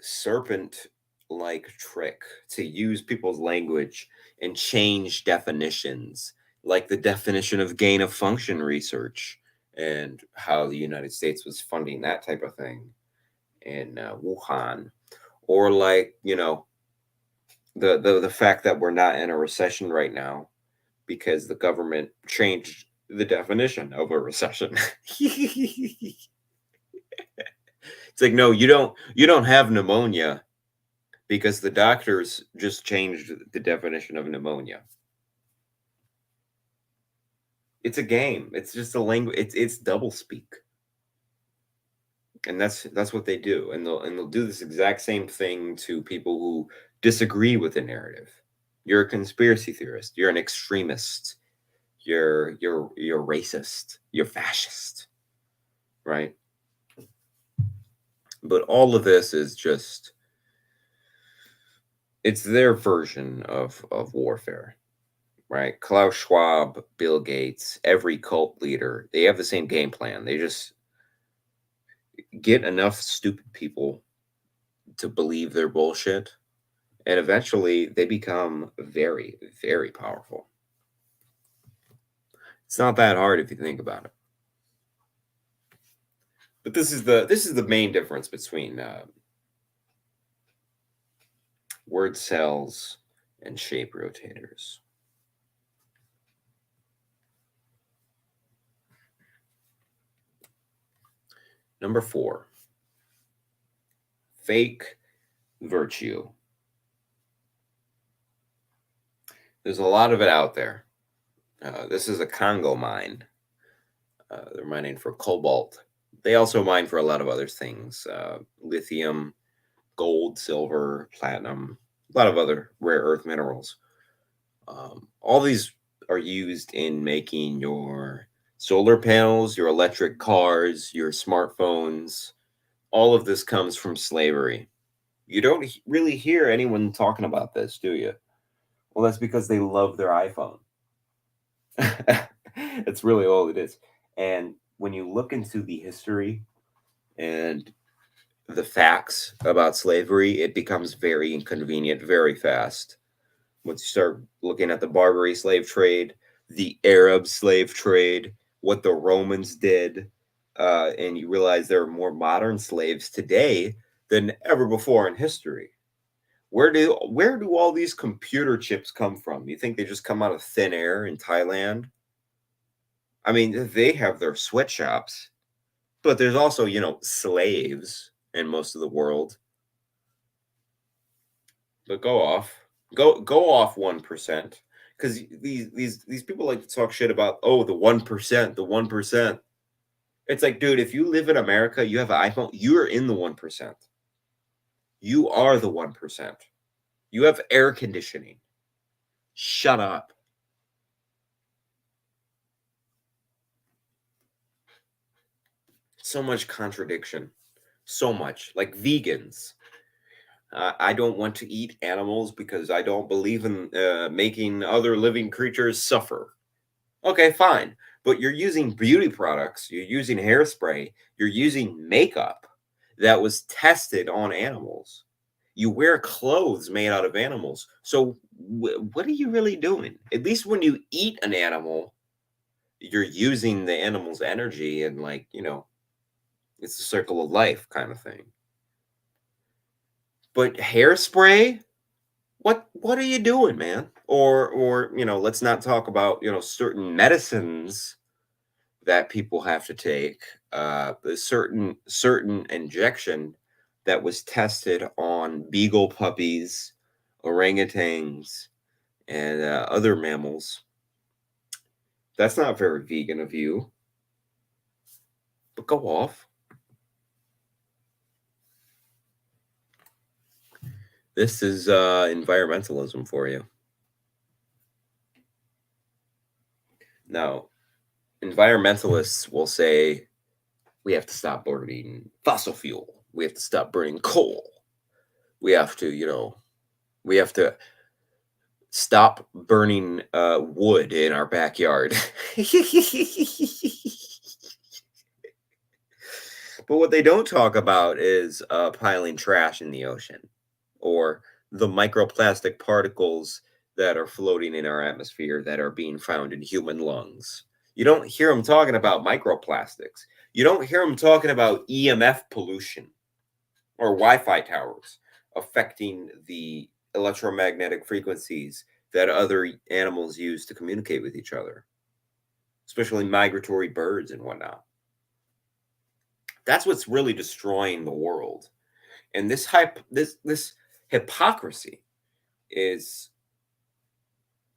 serpent-like trick to use people's language and change definitions, like the definition of gain of function research and how the United States was funding that type of thing in Wuhan, or like, you know, the fact that we're not in a recession right now because the government changed the definition of a recession. It's like, no, you don't have pneumonia because the doctors just changed the definition of pneumonia. It's a game. It's just a language. It's double speak. And that's what they do. And they'll do this exact same thing to people who disagree with the narrative. You're a conspiracy theorist. You're an extremist. You're racist. You're fascist. Right? But all of this is just, it's their version of warfare, right? Klaus Schwab, Bill Gates, every cult leader, they have the same game plan. They just get enough stupid people to believe their bullshit, and eventually they become very, very powerful. It's not that hard if you think about it. But this is the main difference between word cells and shape rotators. Number 4, fake virtue. There's a lot of it out there. This is a Congo mine. They're mining for cobalt. They also mine for a lot of other things. Lithium, gold, silver, platinum, a lot of other rare earth minerals. All these are used in making your solar panels, your electric cars, your smartphones. All of this comes from slavery. You don't really hear anyone talking about this, do you? Well, that's because they love their iPhone. That's really all it is. And when you look into the history and the facts about slavery, it becomes very inconvenient very fast. Once you start looking at the Barbary slave trade, the Arab slave trade, what the Romans did, and you realize there are more modern slaves today than ever before in history. Where do all these computer chips come from? You think they just come out of thin air in Thailand? I mean, they have their sweatshops, but there's also, you know, slaves in most of the world. But go off 1%, because these people like to talk shit about, oh, the 1%, the 1%. It's like, dude, if you live in America, you have an iPhone, you're in the 1%. You are the 1%. You have air conditioning. Shut up. So much contradiction. So much. Like vegans. I don't want to eat animals because I don't believe in making other living creatures suffer. Okay, fine. But you're using beauty products. You're using hairspray. You're using makeup that was tested on animals. You wear clothes made out of animals. So what are you really doing? At least when you eat an animal, you're using the animal's energy and, like, you know, it's a circle of life kind of thing. But hairspray, what are you doing, man? Or you know, let's not talk about, you know, certain medicines that people have to take. The certain injection that was tested on beagle puppies, orangutans, and other mammals. That's not very vegan of you. But go off. This is environmentalism for you. Now, environmentalists will say we have to stop burning fossil fuel. We have to stop burning coal. We have to, we have to stop burning wood in our backyard. But what they don't talk about is piling trash in the ocean, or the microplastic particles that are floating in our atmosphere that are being found in human lungs. You don't hear them talking about microplastics. You don't hear them talking about EMF pollution or Wi-Fi towers affecting the electromagnetic frequencies that other animals use to communicate with each other, especially migratory birds and whatnot. That's what's really destroying the world. And this hypocrisy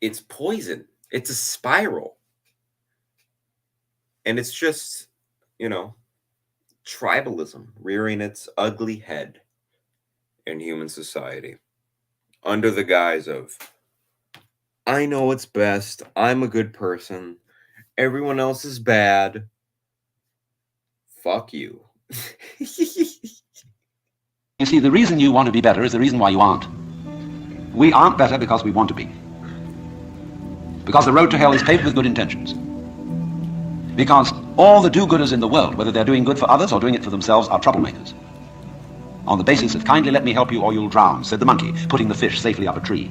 it's poison. It's a spiral. And it's just, tribalism rearing its ugly head in human society under the guise of, I know what's best. I'm a good person. Everyone else is bad. Fuck you. You see, the reason you want to be better is the reason why you aren't. We aren't better because we want to be. Because the road to hell is paved with good intentions. Because all the do-gooders in the world, whether they're doing good for others or doing it for themselves, are troublemakers. On the basis of kindly let me help you or you'll drown, said the monkey, putting the fish safely up a tree.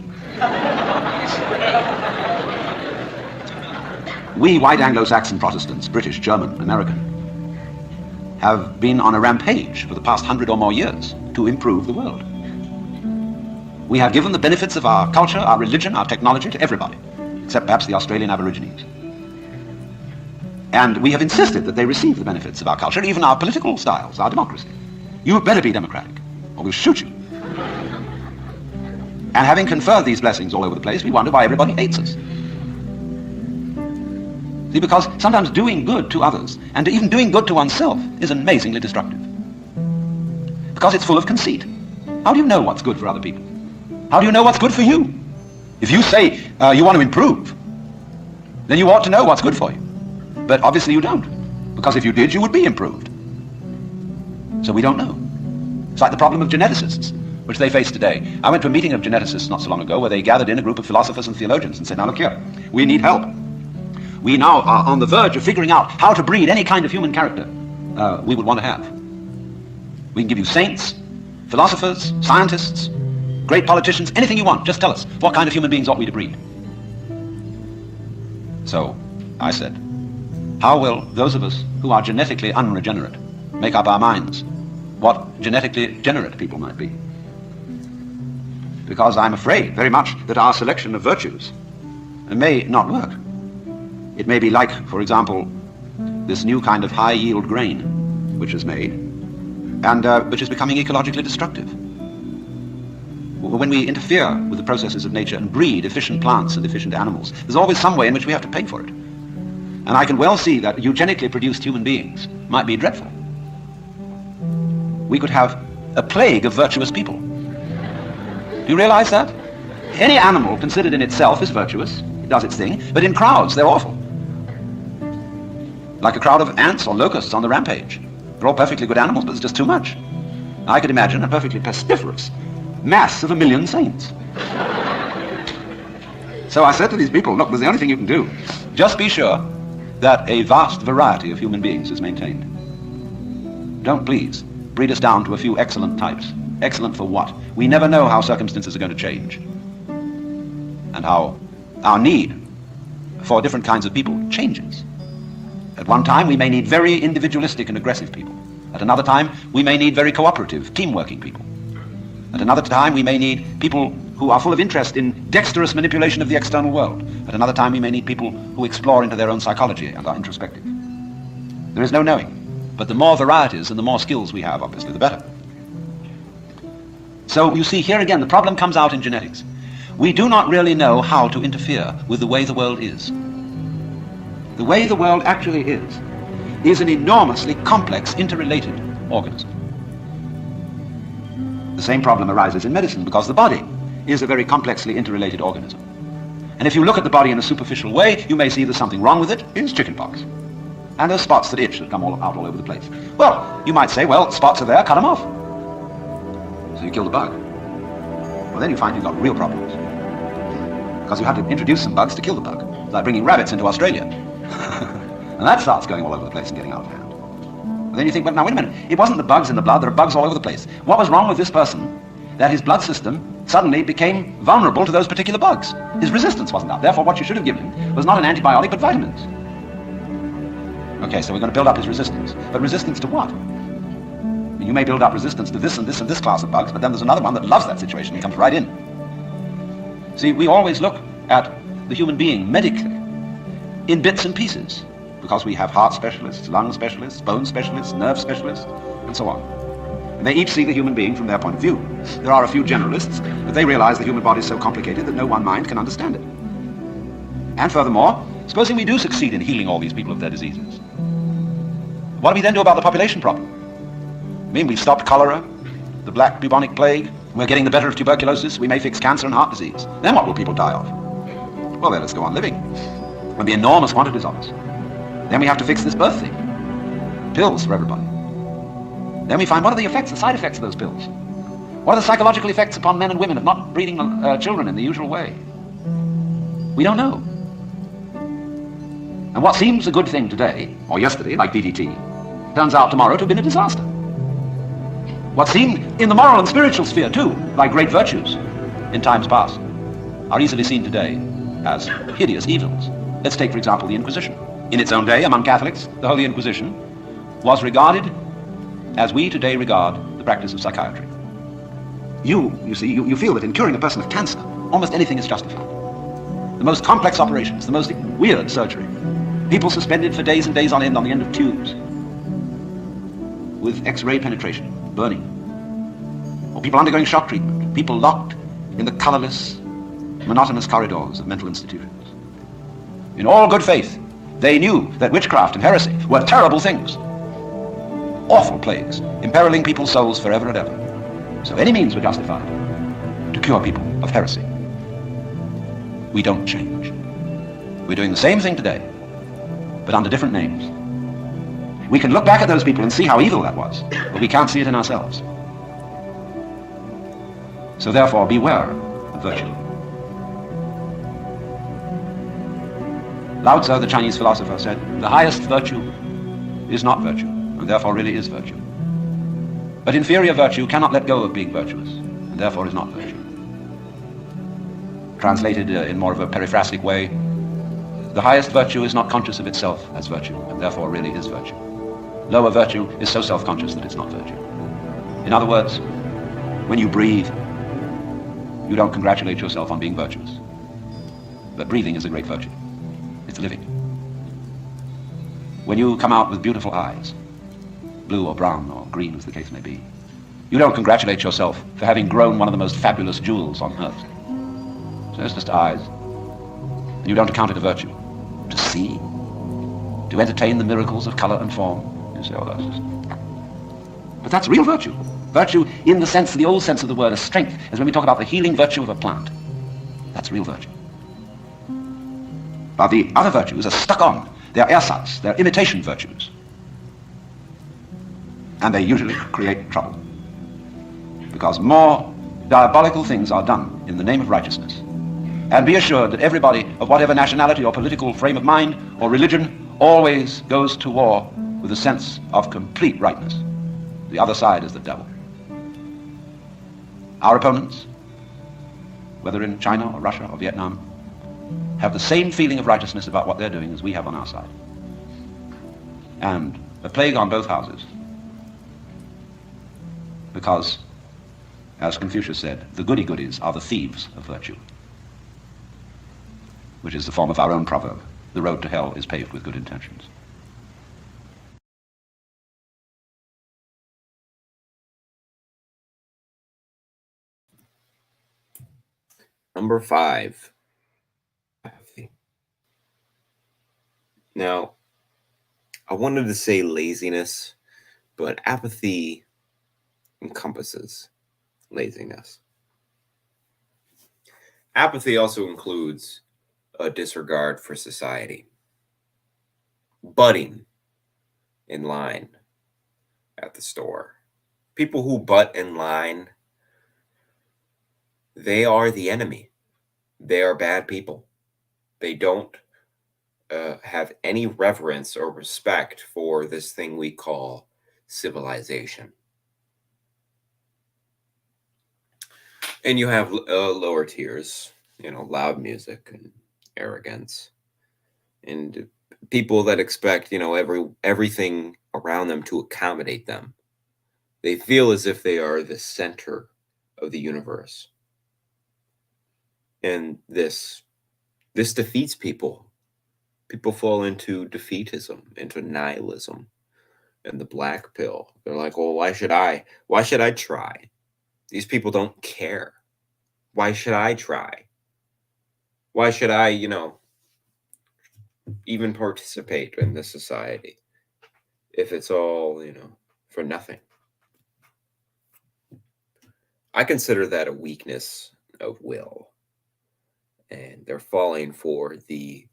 We white Anglo-Saxon Protestants, British, German, American, have been on a rampage for the past 100 or more years to improve the world. We have given the benefits of our culture, our religion, our technology to everybody, except perhaps the Australian Aborigines. And we have insisted that they receive the benefits of our culture, even our political styles, our democracy. You better be democratic, or we'll shoot you. And having conferred these blessings all over the place, we wonder why everybody hates us. See, because sometimes doing good to others, and even doing good to oneself, is amazingly destructive. Because it's full of conceit. How do you know what's good for other people? How do you know what's good for you? If you say you want to improve, then you ought to know what's good for you. But obviously you don't. Because if you did, you would be improved. So we don't know. It's like the problem of geneticists, which they face today. I went to a meeting of geneticists not so long ago where they gathered in a group of philosophers and theologians and said, now look here, we need help. We now are on the verge of figuring out how to breed any kind of human character we would want to have. We can give you saints, philosophers, scientists, great politicians, anything you want. Just tell us, what kind of human beings ought we to breed? So I said, how will those of us who are genetically unregenerate make up our minds what genetically generate people might be? Because I'm afraid very much that our selection of virtues may not work. It may be like, for example, this new kind of high-yield grain which is made and which is becoming ecologically destructive. When we interfere with the processes of nature and breed efficient plants and efficient animals, there's always some way in which we have to pay for it. And I can well see that eugenically produced human beings might be dreadful. We could have a plague of virtuous people. Do you realize that? Any animal considered in itself is virtuous. It does its thing. But in crowds, they're awful. Like a crowd of ants or locusts on the rampage. They're all perfectly good animals, but it's just too much. I could imagine a perfectly pestiferous mass of 1 million saints. So I said to these people, look, there's the only thing you can do. Just be sure that a vast variety of human beings is maintained. Don't please breed us down to a few excellent types. Excellent for what? We never know how circumstances are going to change. And how our need for different kinds of people changes. At one time, we may need very individualistic and aggressive people. At another time, we may need very cooperative, team-working people. At another time, we may need people who are full of interest in dexterous manipulation of the external world. At another time, we may need people who explore into their own psychology and are introspective. There is no knowing. But the more varieties and the more skills we have, obviously, the better. So you see, here again, the problem comes out in genetics. We do not really know how to interfere with the way the world is. The way the world actually is an enormously complex, interrelated organism. The same problem arises in medicine because the body is a very complexly interrelated organism. And if you look at the body in a superficial way, you may see there's something wrong with it. It's chickenpox. And there's spots that itch that come out all over the place. Well, you might say, well, spots are there, cut them off. So you kill the bug. Well, then you find you've got real problems. Because you have to introduce some bugs to kill the bug. It's like bringing rabbits into Australia. And that starts going all over the place and getting out of hand. And then you think, well, now, wait a minute. It wasn't the bugs in the blood. There are bugs all over the place. What was wrong with this person that his blood system suddenly became vulnerable to those particular bugs? His resistance wasn't up. Therefore, what you should have given him was not an antibiotic, but vitamins. Okay, so we're going to build up his resistance. But resistance to what? You may build up resistance to this and this and this class of bugs, but then there's another one that loves that situation and comes right in. See, we always look at the human being medically in bits and pieces, because we have heart specialists, lung specialists, bone specialists, nerve specialists, and so on. And they each see the human being from their point of view. There are a few generalists, but they realize the human body is so complicated that no one mind can understand it. And furthermore, supposing we do succeed in healing all these people of their diseases, what do we then do about the population problem? I mean, we've stopped cholera, the black bubonic plague, we're getting the better of tuberculosis, we may fix cancer and heart disease. Then what will people die of? Well, then let's go on living. There'll be enormous quantities of us. Then we have to fix this birth thing. Pills for everybody. Then we find, what are the effects, the side effects of those pills? What are the psychological effects upon men and women of not breeding children in the usual way? We don't know. And what seems a good thing today, or yesterday, like DDT, turns out tomorrow to have been a disaster. What seemed in the moral and spiritual sphere, too, like great virtues in times past, are easily seen today as hideous evils. Let's take, for example, the Inquisition. In its own day, among Catholics, the Holy Inquisition was regarded as we today regard the practice of psychiatry. You see, you feel that in curing a person of cancer, almost anything is justified. The most complex operations, the most weird surgery. People suspended for days and days on the end of tubes with X-ray penetration, burning. Or people undergoing shock treatment. People locked in the colorless, monotonous corridors of mental institutions. In all good faith, they knew that witchcraft and heresy were terrible things. Awful plagues, imperiling people's souls forever and ever. So any means were justified to cure people of heresy. We don't change. We're doing the same thing today, but under different names. We can look back at those people and see how evil that was, but we can't see it in ourselves. So therefore, beware of virtue. Lao Tzu, the Chinese philosopher, said, the highest virtue is not virtue, and therefore really is virtue. But inferior virtue cannot let go of being virtuous, and therefore is not virtue. Translated in more of a periphrastic way, the highest virtue is not conscious of itself as virtue, and therefore really is virtue. Lower virtue is so self-conscious that it's not virtue. In other words, when you breathe, you don't congratulate yourself on being virtuous. But breathing is a great virtue. It's living. When you come out with beautiful eyes, blue or brown or green as the case may be, you don't congratulate yourself for having grown one of the most fabulous jewels on earth. So it's just eyes. And you don't account it a virtue. To see, to entertain the miracles of color and form. You say, oh, that's just... But that's real virtue. Virtue in the sense, the old sense of the word, as strength, as when we talk about the healing virtue of a plant. That's real virtue. But the other virtues are stuck on. They're ersatz, they're imitation virtues. And they usually create trouble. Because more diabolical things are done in the name of righteousness. And be assured that everybody of whatever nationality or political frame of mind or religion always goes to war with a sense of complete rightness. The other side is the devil. Our opponents, whether in China or Russia or Vietnam, have the same feeling of righteousness about what they're doing as we have on our side. And a plague on both houses. Because, as Confucius said, the goody-goodies are the thieves of virtue. Which is the form of our own proverb. The road to hell is paved with good intentions. Number 5. Apathy. Now, I wanted to say laziness, but apathy encompasses laziness. Apathy also includes a disregard for society. Butting in line at the store. People who butt in line, they are the enemy. They are bad people. They don't have any reverence or respect for this thing we call civilization. And you have lower tiers, loud music and arrogance, and people that expect, everything around them to accommodate them. They feel as if they are the center of the universe. And this defeats people. People fall into defeatism, into nihilism, and the black pill. They're like, well, why should I try? These people don't care. Why should I try? Why should I, even participate in this society if it's all, for nothing? I consider that a weakness of will. And they're falling for the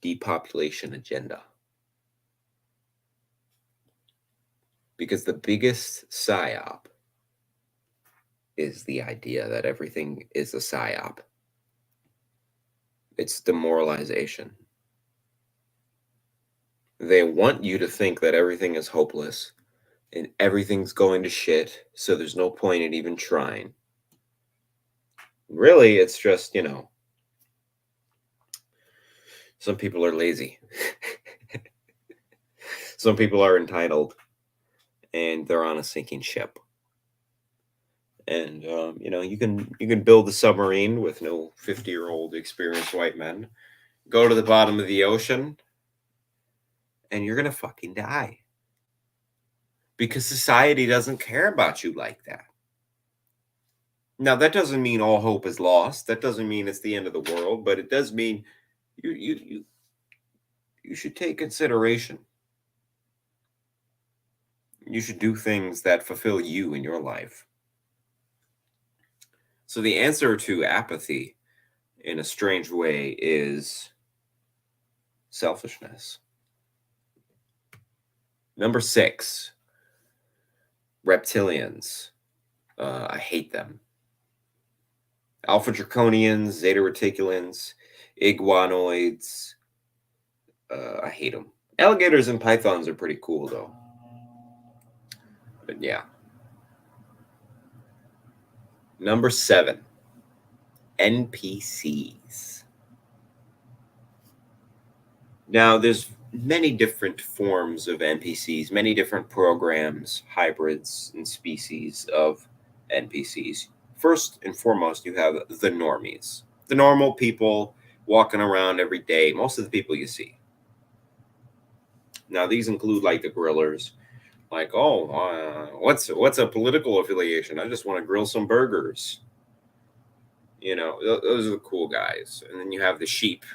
depopulation agenda. Because the biggest psyop is the idea that everything is a psyop. It's demoralization. They want you to think that everything is hopeless and everything's going to shit, so there's no point in even trying. Really, it's just, some people are lazy. Some people are entitled, and they're on a sinking ship. And you can build a submarine with no 50-year-old experienced white men, go to the bottom of the ocean, and you're gonna fucking die. Because society doesn't care about you like that. Now, that doesn't mean all hope is lost. That doesn't mean it's the end of the world, but it does mean you should take consideration. You should do things that fulfill you in your life. So the answer to apathy, in a strange way, is selfishness. Number 6, reptilians. I hate them. Alpha draconians, zeta reticulans, iguanoids. I hate them. Alligators and pythons are pretty cool, though. But yeah. Number 7, NPCs. Now, there's many different forms of NPCs, many different programs, hybrids, and species of NPCs. First and foremost, you have the normies, the normal people walking around every day, most of the people you see. Now, these include like the grillers, like, what's a political affiliation? I just want to grill some burgers. Those are the cool guys. And then you have the sheep,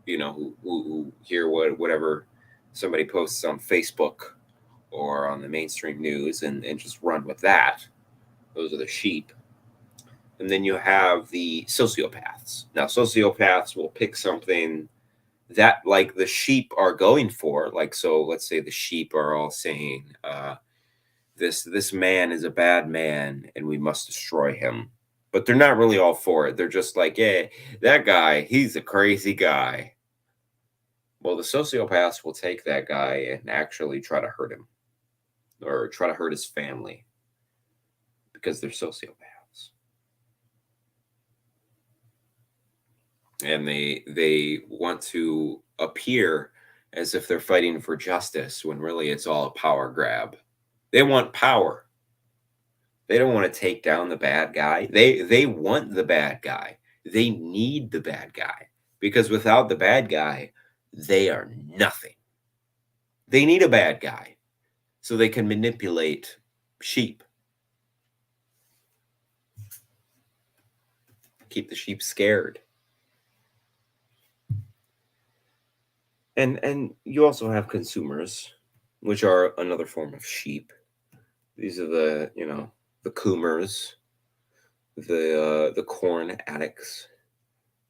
who hear whatever somebody posts on Facebook or on the mainstream news and just run with that. Those are the sheep. And then you have the sociopaths. Now, sociopaths will pick something that, like, the sheep are going for. Like, so let's say the sheep are all saying, this man is a bad man and we must destroy him. But they're not really all for it. They're just like, yeah, that guy, he's a crazy guy. Well, the sociopaths will take that guy and actually try to hurt him or try to hurt his family because they're sociopaths. And they want to appear as if they're fighting for justice when really it's all a power grab. They want power. They don't want to take down the bad guy. They want the bad guy. They need the bad guy because without the bad guy, they are nothing. They need a bad guy so they can manipulate sheep. Keep the sheep scared. And you also have consumers, which are another form of sheep. These are the coomers, the corn addicts,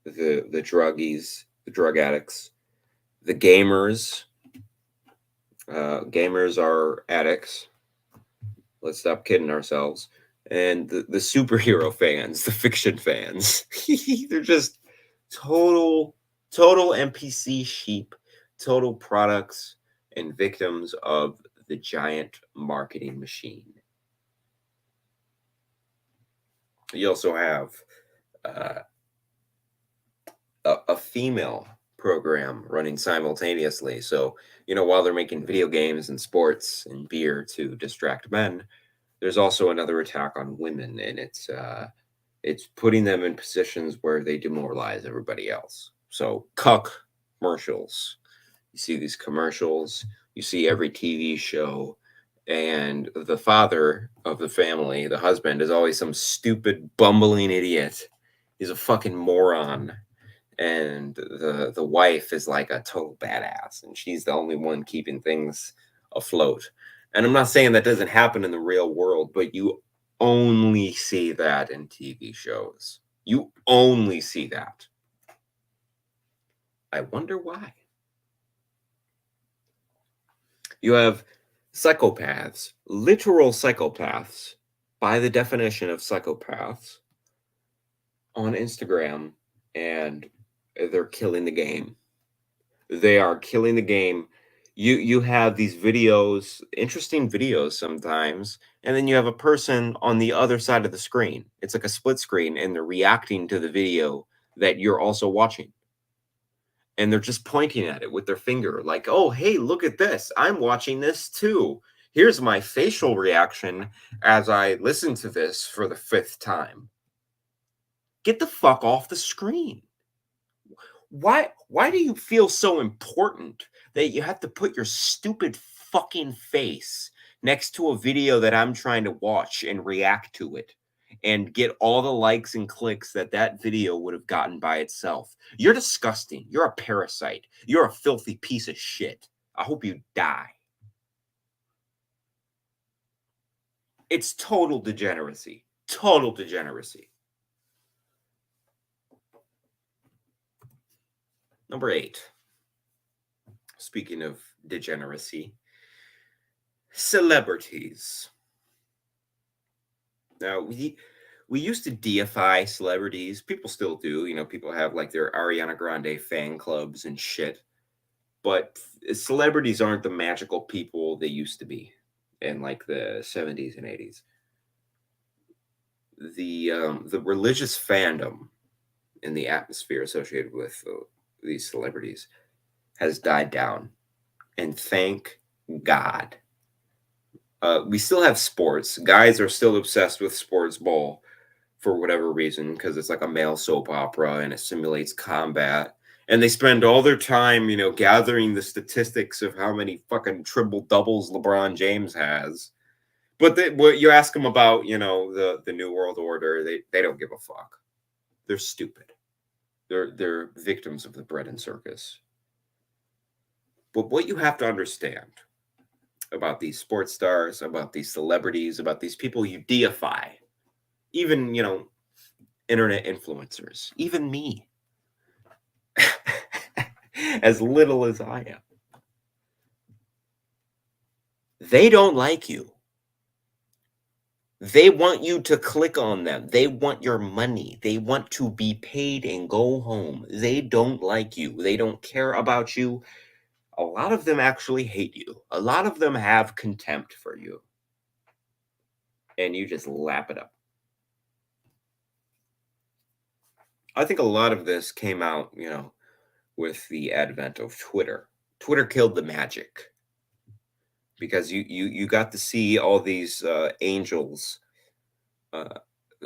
the druggies, the drug addicts, the gamers. Gamers are addicts. Let's stop kidding ourselves. And the superhero fans, the fiction fans, they're just total NPC sheep, total products and victims of the giant marketing machine. You also have a female program running simultaneously. So, while they're making video games and sports and beer to distract men, there's also another attack on women, and it's putting them in positions where they demoralize everybody else. So, cuck commercials. You see these commercials, you see every TV show, and the father of the family, the husband, is always some stupid, bumbling idiot. He's a fucking moron. And the wife is like a total badass, and she's the only one keeping things afloat. And I'm not saying that doesn't happen in the real world, but you only see that in TV shows. You only see that. I wonder why. You have psychopaths, literal psychopaths, by the definition of psychopaths, on Instagram, and they're killing the game. They are killing the game. You have these videos, interesting videos sometimes, and then you have a person on the other side of the screen. It's like a split screen, and they're reacting to the video that you're also watching. And they're just pointing at it with their finger, like, oh, hey, look at this. I'm watching this too. Here's my facial reaction as I listen to this for the 5th time. Get the fuck off the screen. Why do you feel so important that you have to put your stupid fucking face next to a video that I'm trying to watch and react to it and get all the likes and clicks that video would have gotten by itself? You're disgusting. You're a parasite. You're a filthy piece of shit. I hope you die. It's total degeneracy. Total degeneracy. Number 8. Speaking of degeneracy, celebrities. Now, we used to deify celebrities. People still do. People have like their Ariana Grande fan clubs and shit. But celebrities aren't the magical people they used to be in like the 70s and 80s. The religious fandom in the atmosphere associated with these celebrities has died down, and thank God. We still have sports. Guys are still obsessed with sports ball for whatever reason, because it's like a male soap opera and it simulates combat, and they spend all their time gathering the statistics of how many fucking triple doubles LeBron James has. But you ask them about the New World Order, they don't give a fuck. They're stupid. They're victims of the bread and circus. But what you have to understand about these sports stars, about these celebrities, about these people you deify, even, internet influencers, even me, as little as I am, they don't like you. They want you to click on them. They want your money. They want to be paid and go home. They don't like you. They don't care about you. A lot of them actually hate you. A lot of them have contempt for you. And you just lap it up. I think a lot of this came out, with the advent of Twitter. Twitter killed the magic. Because you got to see all these angels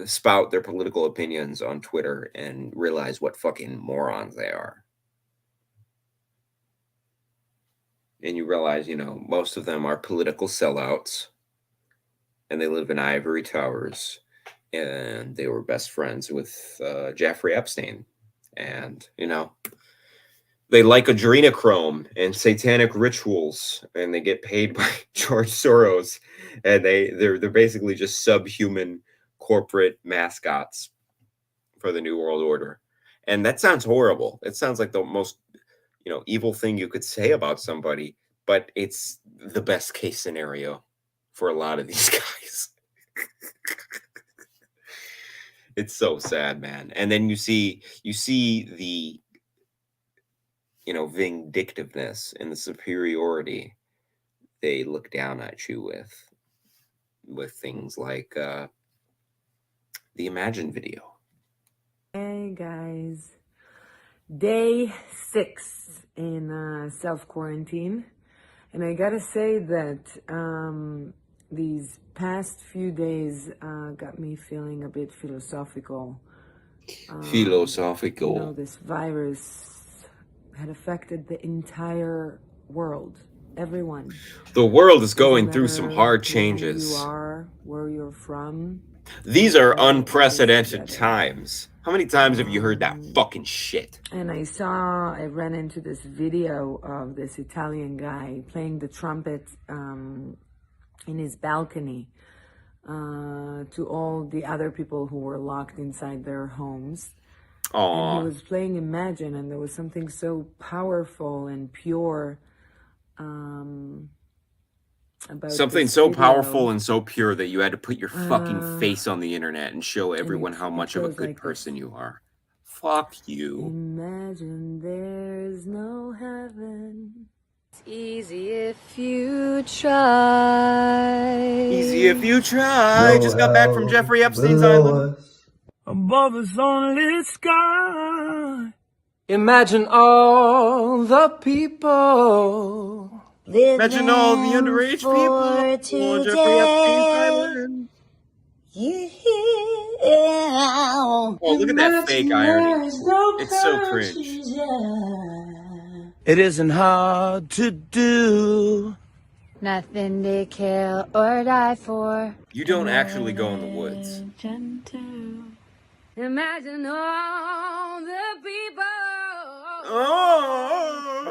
spout their political opinions on Twitter and realize what fucking morons they are. And you realize, most of them are political sellouts, and they live in ivory towers, and they were best friends with Jeffrey Epstein. And, they like adrenochrome and satanic rituals, and they get paid by George Soros, and they're basically just subhuman corporate mascots for the New World Order. And that sounds horrible. It sounds like the most, evil thing you could say about somebody, but it's the best case scenario for a lot of these guys. It's so sad, man. And then you see the, vindictiveness and the superiority they look down at you with things like the Imagine video. Hey guys, day 6 in self-quarantine, and I gotta say that these past few days got me feeling a bit philosophical. This virus had affected the entire world, everyone. The world is going through some hard changes. Who you are, where you're from. These are unprecedented times. How many times have you heard that fucking shit? And I ran into this video of this Italian guy playing the trumpet in his balcony to all the other people who were locked inside their homes. Aww. And he was playing Imagine, and there was something so powerful and pure about something so powerful and so pure that you had to put your fucking face on the internet and show everyone how much of a good person you are. Fuck you. Imagine there's no heaven. It's easy if you try. Easy if you try. Just got back from Jeffrey Epstein's island. Above the sunlit sky. Imagine all the people. Imagine all the underage people on Jeffrey Epstein's island. Oh, look at that fake irony. It's so cringe. It isn't hard to do. Nothing to kill or die for. You don't actually go in the woods. Imagine all the people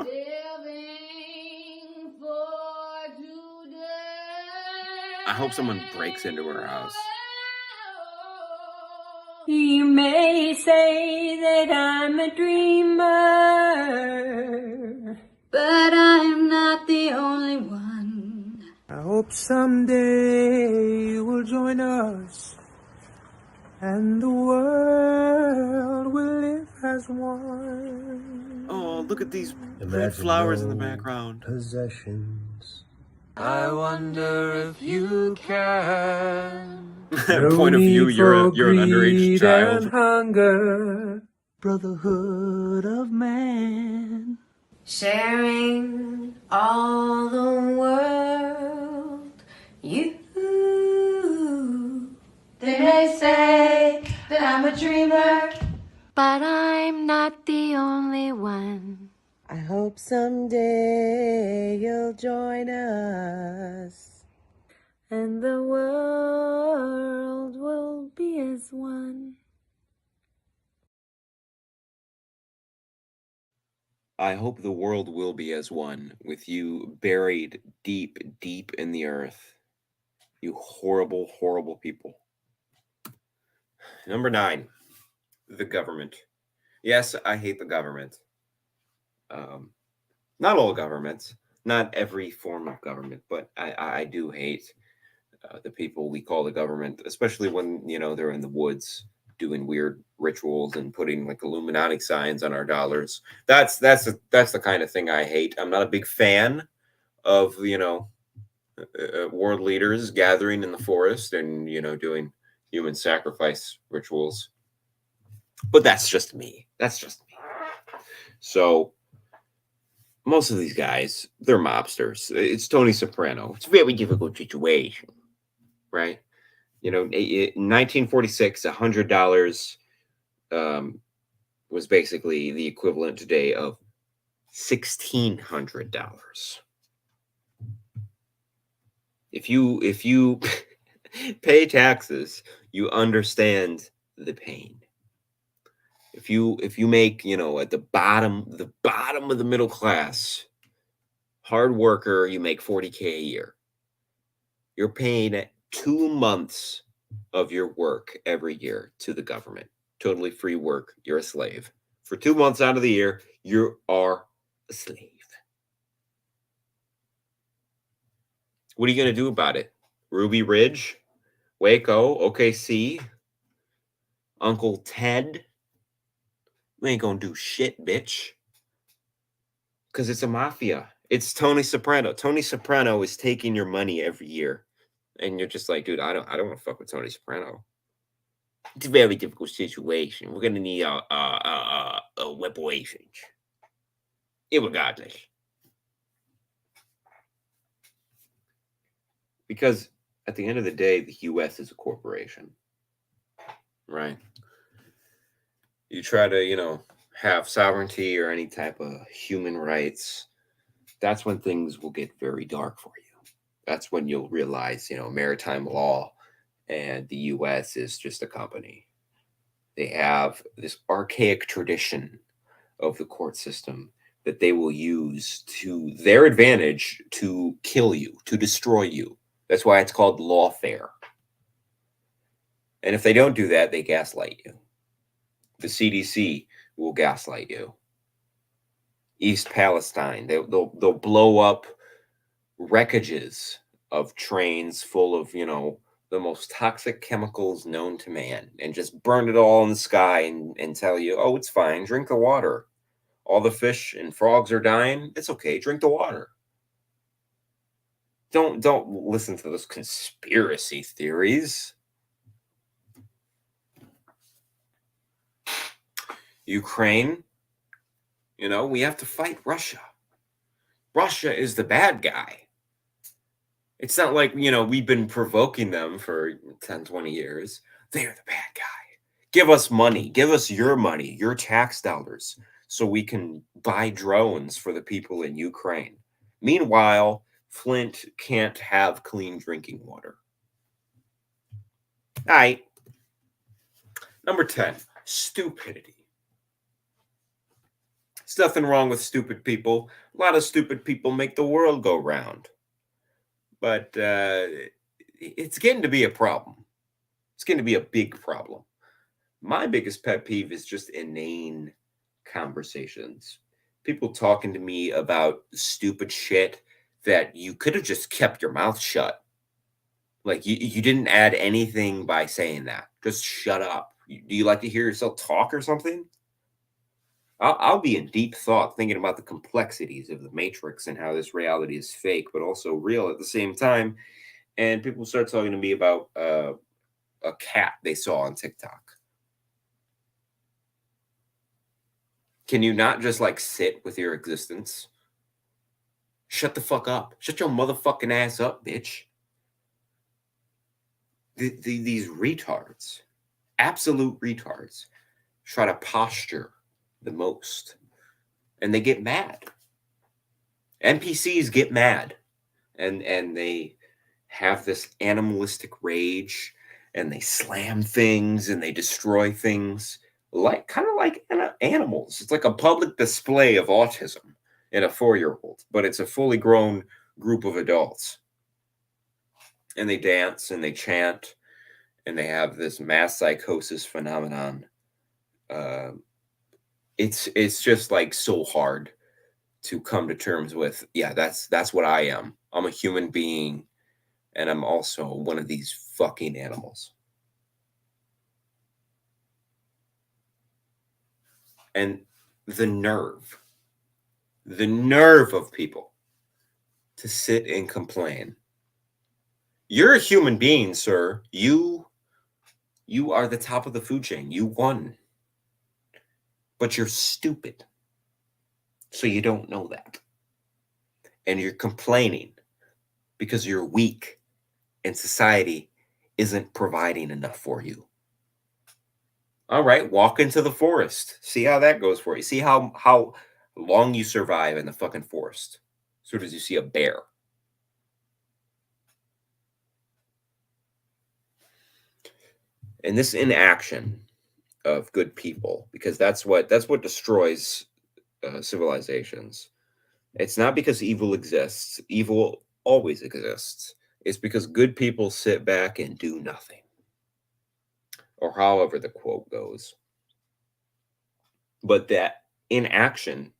living for today. I hope someone breaks into her house. You may say that I'm a dreamer, but I'm not the only one. I hope someday you will join us, and the world will live as one. Oh, look at these red flowers in the background. Possessions. I wonder if you can. Point of view, you're an underage child. And hunger, brotherhood of man. Sharing all the world, you. They may say that I'm a dreamer, but I'm not the only one. I hope someday you'll join us, and the world will be as one. I hope the world will be as one, with you buried deep, deep in the earth. You horrible, horrible people. Number 9, the government. Yes, I hate the government. Not all governments, not every form of government, but I do hate the people we call the government, especially when, they're in the woods doing weird rituals and putting like Illuminati signs on our dollars. That's the kind of thing I hate. I'm not a big fan of, world leaders gathering in the forest and, doing human sacrifice rituals. But that's just me. So most of these guys, they're mobsters. It's Tony Soprano. It's a very difficult situation, right? In 1946, $100 was basically the equivalent today of $1,600. If you pay taxes, you understand the pain. If you make, at the bottom of the middle class, hard worker, you make $40K a year. You're paying 2 months of your work every year to the government. Totally free work. You're a slave. For 2 months out of the year, you are a slave. What are you going to do about it? Ruby Ridge, Waco, OKC, Uncle Ted? We ain't going to do shit, bitch. Because it's a mafia. It's Tony Soprano. Tony Soprano is taking your money every year. And you're just like, dude, I don't want to fuck with Tony Soprano. It's a very difficult situation. We're going to need a reparations. Irregardless. Because at the end of the day, the U.S. is a corporation. Right? You try to, have sovereignty or any type of human rights, that's when things will get very dark for you. That's when you'll realize, maritime law and the U.S. is just a company. They have this archaic tradition of the court system that they will use to their advantage to kill you, to destroy you. That's why it's called lawfare. And if they don't do that, they gaslight you. The CDC will gaslight you. East Palestine, they'll blow up wreckages of trains full of, the most toxic chemicals known to man and just burn it all in the sky and tell you, oh, it's fine, drink the water. All the fish and frogs are dying. It's okay, drink the water. Don't listen to those conspiracy theories. Ukraine, we have to fight Russia. Russia is the bad guy. It's not like, we've been provoking them for 10, 20 years. They're the bad guy. Give us money. Give us your money, your tax dollars, so we can buy drones for the people in Ukraine. Meanwhile, Flint can't have clean drinking water. All right. Number 10, stupidity. There's nothing wrong with stupid people. A lot of stupid people make the world go round. But it's getting to be a problem. It's getting to be a big problem. My biggest pet peeve is just inane conversations. People talking to me about stupid shit that you could have just kept your mouth shut. Like, you didn't add anything by saying that. Just shut up. Do you like to hear yourself talk or something? I'll be in deep thought thinking about the complexities of the Matrix and how this reality is fake, but also real at the same time. And people start talking to me about a cat they saw on TikTok. Can you not just sit with your existence? Shut the fuck up. Shut your motherfucking ass up, bitch. These retards, absolute retards, try to posture the most. And they get mad. NPCs get mad. And they have this animalistic rage. And they slam things and they destroy things. Kind of like animals. It's like a public display of autism in a 4-year-old. But it's a fully grown group of adults. And they dance and they chant. And they have this mass psychosis phenomenon. It's just so hard to come to terms with. Yeah, that's what I am. I'm a human being, and I'm also one of these fucking animals. And the nerve of people to sit and complain. You're a human being, sir. You are the top of the food chain. You won. But you're stupid. So you don't know that. And you're complaining because you're weak and society isn't providing enough for you. All right, walk into the forest. See how that goes for you. See how long you survive in the fucking forest. As soon as you see a bear. And this inaction of good people, because that's what destroys civilizations. It's not because evil exists. Evil always exists. It's because good people sit back and do nothing. Or however the quote goes. But that inaction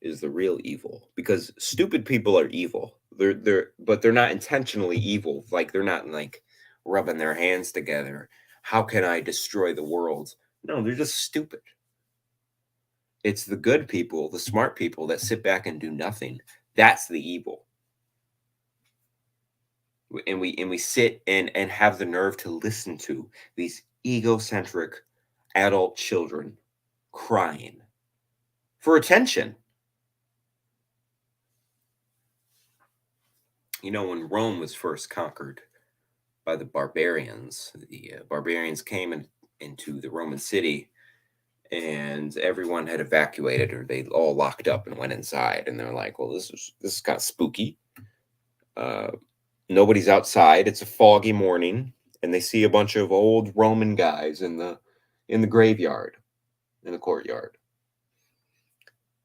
is the real evil, because stupid people are evil. But they're not intentionally evil. Like, they're not like rubbing their hands together. How can I destroy the world? No, they're just stupid. It's the good people, the smart people that sit back and do nothing. That's the evil. And we sit and have the nerve to listen to these egocentric adult children crying for attention. You know, when Rome was first conquered by the barbarians came into the Roman city, and everyone had evacuated, or they all locked up and went inside. And they're like, well, this is kind of spooky. Nobody's outside. It's a foggy morning, and they see a bunch of old Roman guys in the graveyard, in the courtyard.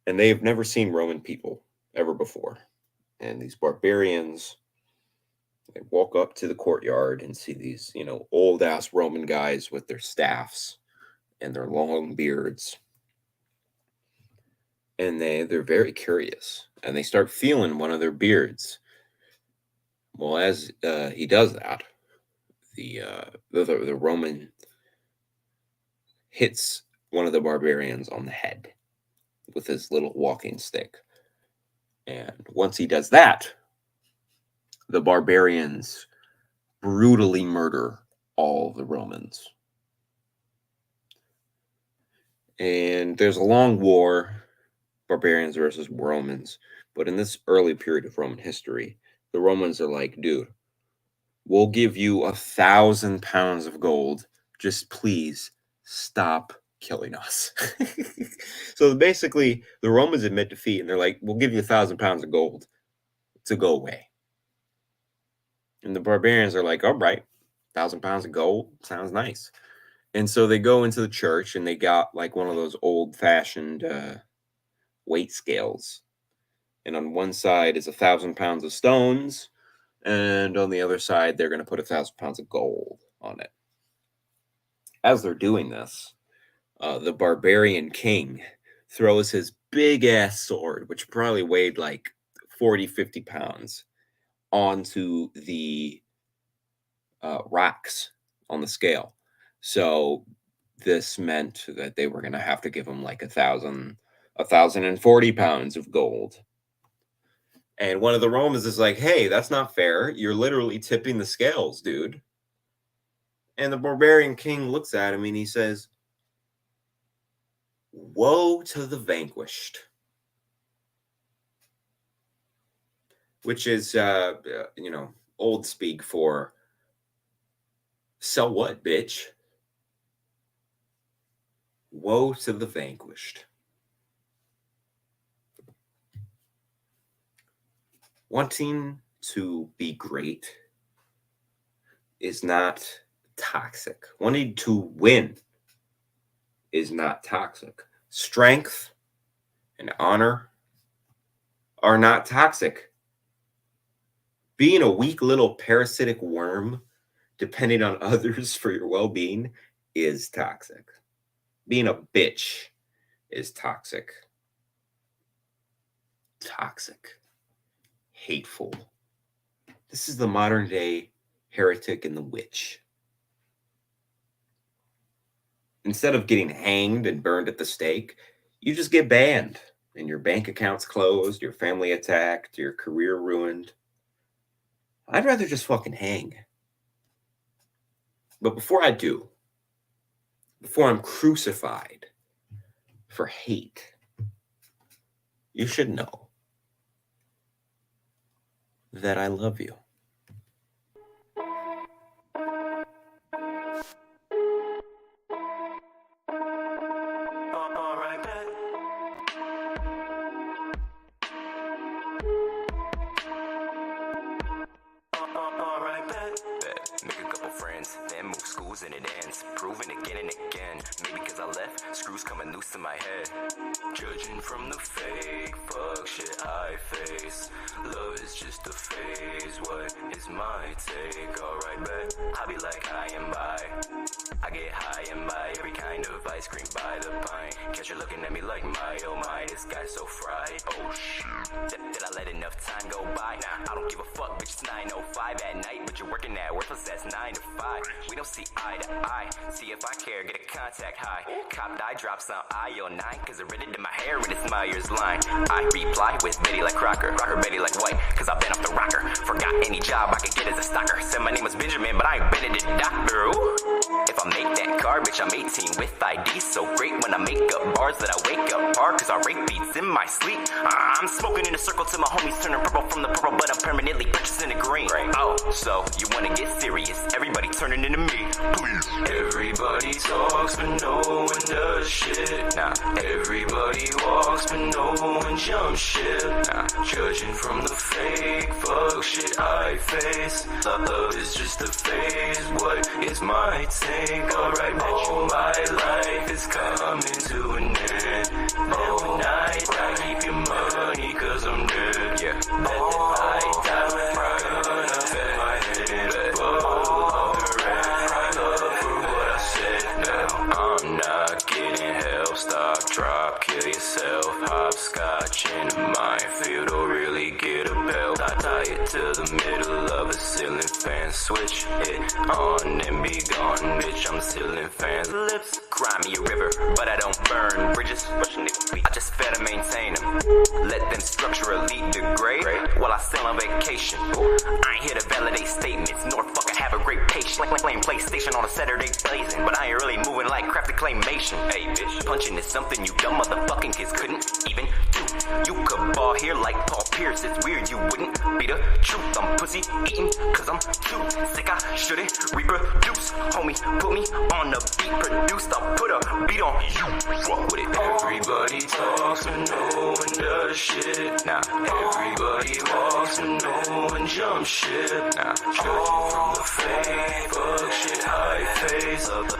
And they've never seen Roman people ever before. And these barbarians, they walk up to the courtyard and see these, old ass Roman guys with their staffs and their long beards. And they're very curious, and they start feeling one of their beards. Well, as he does that, the Roman hits one of the barbarians on the head with his little walking stick. And once he does that, the barbarians brutally murder all the Romans. And there's a long war, barbarians versus Romans. But in this early period of Roman history, the Romans are like, dude, we'll give you 1,000 pounds of gold. Just please stop killing us. So basically, the Romans admit defeat, and they're like, we'll give you 1,000 pounds of gold to go away. And the barbarians are like, all right, 1,000 pounds of gold sounds nice. And so they go into the church, and they got like one of those old-fashioned weight scales. And on one side is 1,000 pounds of stones, and on the other side, they're going to put 1,000 pounds of gold on it. As they're doing this, the barbarian king throws his big-ass sword, which probably weighed like 40, 50 pounds, onto the rocks on the scale. So this meant that they were going to have to give him like 1,040 pounds of gold. And one of the Romans is like, hey, that's not fair. You're literally tipping the scales, dude. And the barbarian king looks at him and he says, woe to the vanquished. Which is, old speak for, so what, bitch? Woe to the vanquished. Wanting to be great is not toxic. Wanting to win is not toxic. Strength and honor are not toxic. Being a weak little parasitic worm, depending on others for your well-being, is toxic. Being a bitch is toxic. Toxic. Hateful. This is the modern day heretic and the witch. Instead of getting hanged and burned at the stake, you just get banned and your bank account's closed, your family attacked, your career ruined. I'd rather just fucking hang. But before I do, before I'm crucified for hate, you should know that I love you. And it ends, proving again and again. Maybe cause I left, screws coming loose in my head. Judging from the fake, fuck shit I face. Love is just a phase, what is my take? Alright, bet I be like high and by. I get high and by every kind of ice cream by the pint. Catch her looking at me like my, oh my, this guy's so fried. Oh shit. Did I let enough time go by? Nah, I don't give a fuck, bitch, it's 9:05 at night. But you're working at worthless, that's 9 to 5. We don't see eye to eye. See if I care, get a contact high. Cop die, drops on IO9. Cause it rented in my hair with its Myers line. I reply with Betty like Crocker. Rocker Betty like White, cause I've been off the rocker. Forgot any job I could get as a stalker. Said my name was Benjamin, but I ain't Benedict Doctor. Ooh. If I make that car, bitch, I'm 18 with ID. So great when I make up bars that I wake up hard. Cause I rape beats in my sleep. I'm smoking in a circle till my homies turning purple from the purple, but I'm permanently purchasing the green. Oh, so you wanna get serious? Everybody turning into me, please. Everybody talks, but no one does shit. Nah, everybody walks, but no one jumps ship. Nah, judging from the fake fuck shit I face. Love is just a phase. What is my take? Alright, oh, my life is coming to an end. Every night I keep your money cause I'm dead. Yeah, I die gonna my head. For what I said now, I'm not getting help. Stop, drop, kill yourself. Hopscotch in a minefield or really get a belt. I tie it to the middle of a ceiling fan. Switch it on and be gone, bitch. I'm stealing fans' lips. Cry me a river, but I don't burn bridges. I just fail to maintain them. Let them structurally degrade while I still on vacation. I ain't here to validate statements, nor fucking have a great patience. Like playing PlayStation on a Saturday blazing, but I ain't really moving like crafted claymation. Hey bitch, punching is something you dumb motherfucking kids couldn't even do. You could ball here like Paul Pierce. It's weird you wouldn't be the truth. I'm pussy eating cause I'm too sick. I shouldn't reproduce. Homie, put me on the beat produced. I'll put a beat on you. Fuck with it. Everybody talks but no one does shit. Nah, everybody walks and no one jumps shit. Nah, judging from the fake fuck shit I face. Love is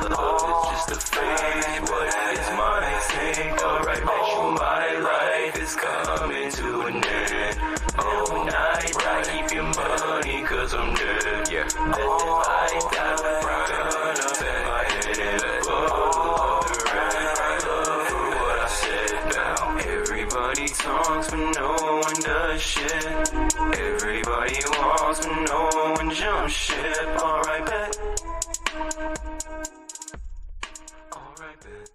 just a phase. What is my take? Alright, bet you my life is coming to an end. Every night I keep your money cause I'm dead. Yeah, I die gonna bet my head. For what I said now. Everybody talks but no one does shit. Everybody walks but no one jumps ship. Alright, bet. Alright, bet.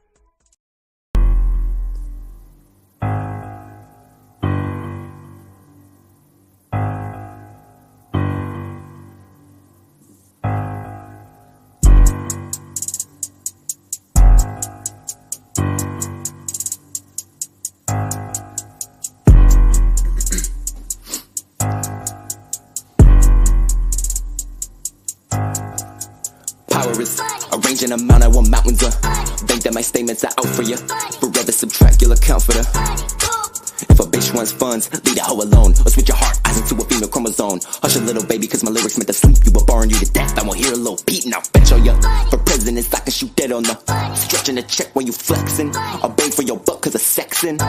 Arranging amount I want mountains of. Think that my statements are out for you. Forever subtract, you'll account for the. If a bitch wants funds, leave the hoe alone. Or switch your heart eyes into a female chromosome. Hush a little baby, cause my lyrics meant to sleep. You were barring you to death. I won't hear a little beat and I'll fetch on ya. For presidents, I can shoot dead on the. Stretching the check when you flexing. I'll bang for your butt cause of sexing.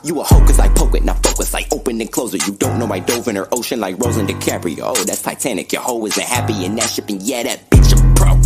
You a hoe cause I poke it, now focus, I open and close it. You don't know I dove in her ocean like Rose and DiCaprio. Oh, that's Titanic, your hoe isn't happy in that ship. And yeah, that bitch a pro.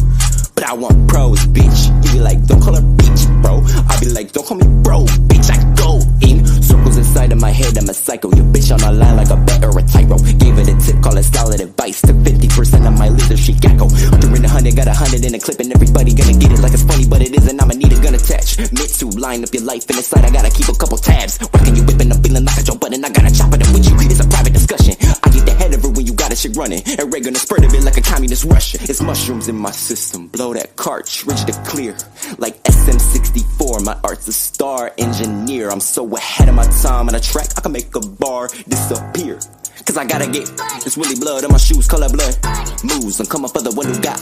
But I want pros, bitch. You be like, don't call her bitch, bro. I be like, don't call me bro, bitch. I go in circles inside of my head. I'm a psycho. Your bitch on a line like a bet or a tightrope. Gave it a tip, call it solid advice. To 50% of my leader, she gecko. 100 in 100, got 100 in a clip, and everybody gonna get it like it's funny, but it isn't. I'ma need a gun attached. Meant to line up your life in the side. I gotta keep a couple tabs. Whacking you whipping, I'm feeling like a Joe Button. I gotta chop it up with you. It's a private discussion. I get the head of it when you got a shit running. And Ray gonna spread of it like a communist Russian. It's mushrooms in my system. Blow that cartridge to clear. Like SM64, my art's a star engineer. I'm so ahead of my time on a track, I can make a bar disappear. Cause I gotta get this Willy blood on my shoes, color blood. Moves, I'm coming for the one who got.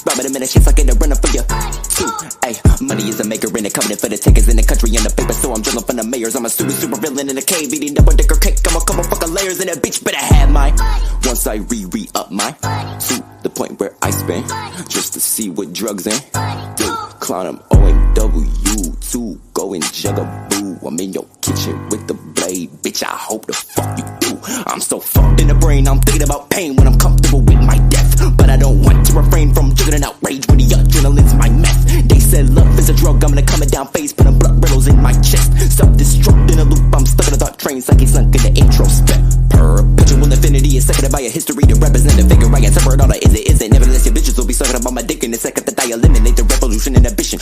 Rob it a minute, shit's like it a runner for you. Too, ayy, money is a maker in the covenant for the takers in the country and the paper. So I'm drilling from the mayors. I'm a super villain in the cave, eating double decker cake. I'm a couple fucking layers in that bitch, better have mine. Once I re-up mine, to the point where I spend just to see what drugs in. Dude, clown them OMW, to go and jugaboo. I'm in your kitchen with the blade, bitch. I hope the fuck you do. I'm so fucked in the brain, I'm thinking about pain when I'm comfortable with my death. But I don't want to refrain from juggling outrage when the adrenaline's my meth. They said love is a drug, I'm in a coming down phase, putting blood riddles in my chest. Self-destruct in a loop, I'm stuck in a dark train, like it's sunk in the intro step. Perpetual infinity is seconded by a history to represent the figure I am. Separate all the is it isn't. Nevertheless, your bitches will be sucking up on my dick in a second that I eliminate the revolution and ambition.